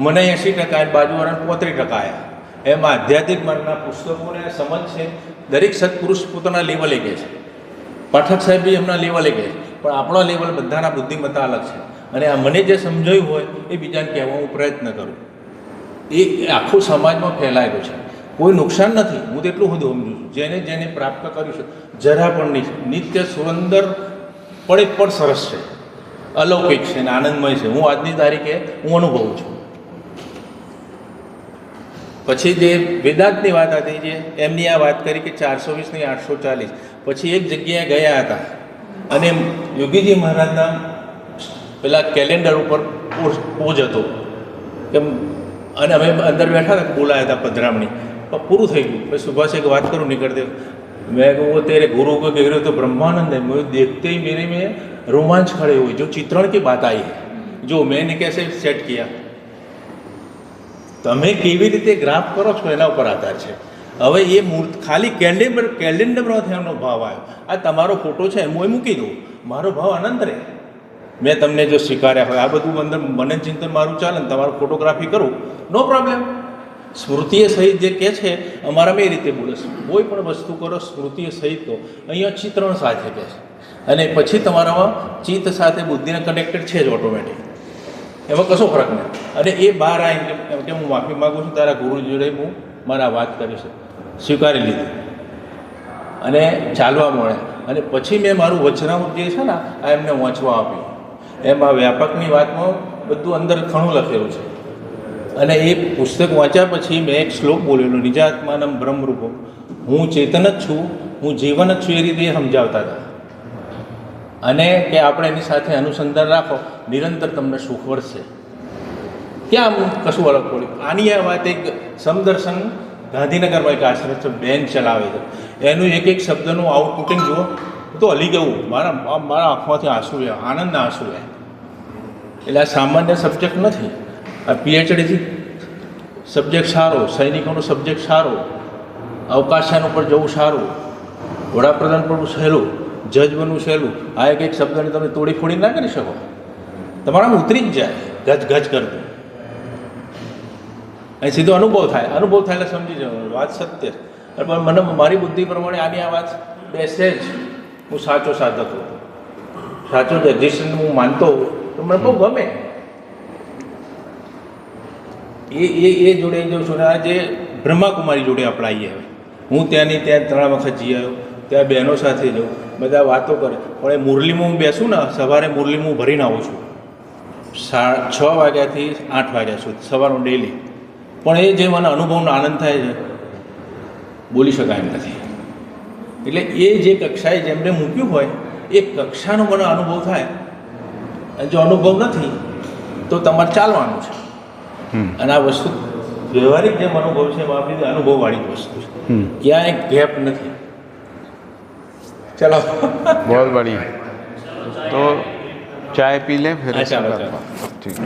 મને 80% અને બાજુવાળાને 35% આવ્યા. એમ આધ્યાત્મિક માર્ગના પુસ્તકોને સમજ છે. દરેક સત્પુરુષ પોતાના લેવલે કહે છે, પાઠક સાહેબ બી એમના લેવલે કહે છે, પણ આપણો લેવલ બધાના બુદ્ધિમત્તા અલગ છે. અને આ મને જે સમજાયું હોય એ બીજાને કહેવા હું પ્રયત્ન કરું. એ આખું સમાજમાં ફેલાયેલું છે, કોઈ નુકસાન નથી. હું તો એટલું બધું સમજું છું, જેને જેને પ્રાપ્ત કર્યું છે જરા પણ નહીં. નિત્ય સુંદર પણ સરસ છે, અલૌકિક છે અને આનંદમય છે. હું આજની તારીખે હું અનુભવું છું. પછી જે વેદાંતની વાત હતી, જે એમની આ વાત કરી કે 420 નહીં 840. પછી એક જગ્યાએ ગયા હતા અને યોગીજી મહારાજના પેલા કેલેન્ડર ઉપર પોજ હતો કે, અને અમે અંદર બેઠા હતા, બોલાયા હતા પધરામણી, પણ પૂરું થઈ ગયું. પછી સુભાષ એક વાત કરું નીકળતે, मैं वो तेरे गुरु को कह रहे हो तो ब्रह्मानंद है. मुझे देखते ही मेरे में रोमांच खड़े हुए. जो चित्रण की बात आई है, जो मैंने कैसे सेट किया, તમે કેવી રીતે ગ્રાફ કરો છો એના ઉપર આધાર છે. હવે એ ખાલી કેલેન્ડરમાંથી એમનો ભાવ આવ્યો. આ તમારો ફોટો છે હું એ મૂકી દઉં, મારો ભાવ આનંદ રહે. મેં તમને જો સ્વીકાર્યા હોય, આ બધું અંદર મનન ચિંતન મારું ચાલે ને તમારું ફોટોગ્રાફી કરું, નો પ્રોબ્લેમ. સ્મૃતિએ સહિત જે કહે છે અમારામાં એ રીતે બોલે છે, કોઈ પણ વસ્તુ કરો સ્મૃતિએ સહિત કહો. અહીંયા ચિત્રણ સાથે કહે છે, અને પછી તમારામાં ચિત્ત સાથે બુદ્ધિને કનેક્ટેડ છે જ ઓટોમેટિક, એમાં કશો ફરક નહીં. અને એ બહાર આવીને એમ કે હું માફી માગું છું, તારા ગુરુ જોડે હું મારા વાત કરી છે, સ્વીકારી લીધી અને ચાલવા મળે. અને પછી મેં મારું વચનામૃત જે છે ને આ એમને વાંચવા આપ્યું. એમાં વ્યાપકની વાતમાં બધું અંદર ઘણું લખેલું છે. અને એ પુસ્તક વાંચ્યા પછી મેં એક શ્લોક બોલેલો, નિજાત્માનમ બ્રહ્મરૂપમ, હું ચેતન જ છું, હું જીવન જ છું, એ રીતે સમજાવતા હતા. અને કે આપણે એની સાથે અનુસંધાન રાખો, નિરંતર તમને સુખ વર્ષે. ક્યાં કશું અલગ પડ્યું? આની આ વાત એક સમદર્શન ગાંધીનગરમાં એક આશ્રમ છે, બેન ચલાવે છે, એનું એક એક શબ્દનું આઉટપુટિંગ જુઓ તો હલી ગયું. મારા આંખમાંથી આંસુ આવ્યા, આનંદના આંસુ આવ્યા. એટલે આ સામાન્ય સબ્જેક્ટ નથી. આ પીએચડીથી સબ્જેક્ટ સારો, સૈનિકોનો સબ્જેક્ટ સારો, અવકાશયાન ઉપર જવું સારું, વડાપ્રધાન પણ સહેલું, જજ બનવું સહેલું. આ એક શબ્દને તમે તોડી ફોડી ના કરી શકો, તમારામાં ઉતરી જ જાય, ગજ ગજ કરતું. અહીં સીધો અનુભવ થાય એટલે સમજી જવાનું વાત સત્ય. પણ મને મારી બુદ્ધિ પ્રમાણે આની આ વાત બેસે જ. હું સાચો સાધક હતો, સાચો જજીશન હું માનતો હોઉં તો મને બહુ ગમે. એ જોડે જઉં છું. આ જે બ્રહ્માકુમારી જોડે આપણે આવીએ, હવે હું ત્યાંની ત્યાં 3 વખત જઈ આવ્યો, ત્યાં બહેનો સાથે જાઉં, બધા વાતો કરે. પણ એ મુરલીમાં હું બેસું ને, સવારે મુરલીમાં હું ભરીને આવું છું 6 વાગ્યાથી 8 વાગ્યા સુધી સવારનું ડેલી. પણ એ જે મને અનુભવનો આનંદ થાય છે, બોલી શકાય એમ નથી. એટલે એ જે કક્ષાએ જેમને મૂક્યું હોય એ કક્ષાનો મને અનુભવ થાય. અને જો અનુભવ નથી તો તમારે ચાલવાનું છે. અને આ વસ્તુ વ્યવહારિક જેમ અનુભવ છે એમાં આપણી અનુભવવાળી જ વસ્તુ છે, ક્યાંય ગેપ નથી. चलो बहुत बढ़िया. तो चाय पी लें फिर चलो ठीक.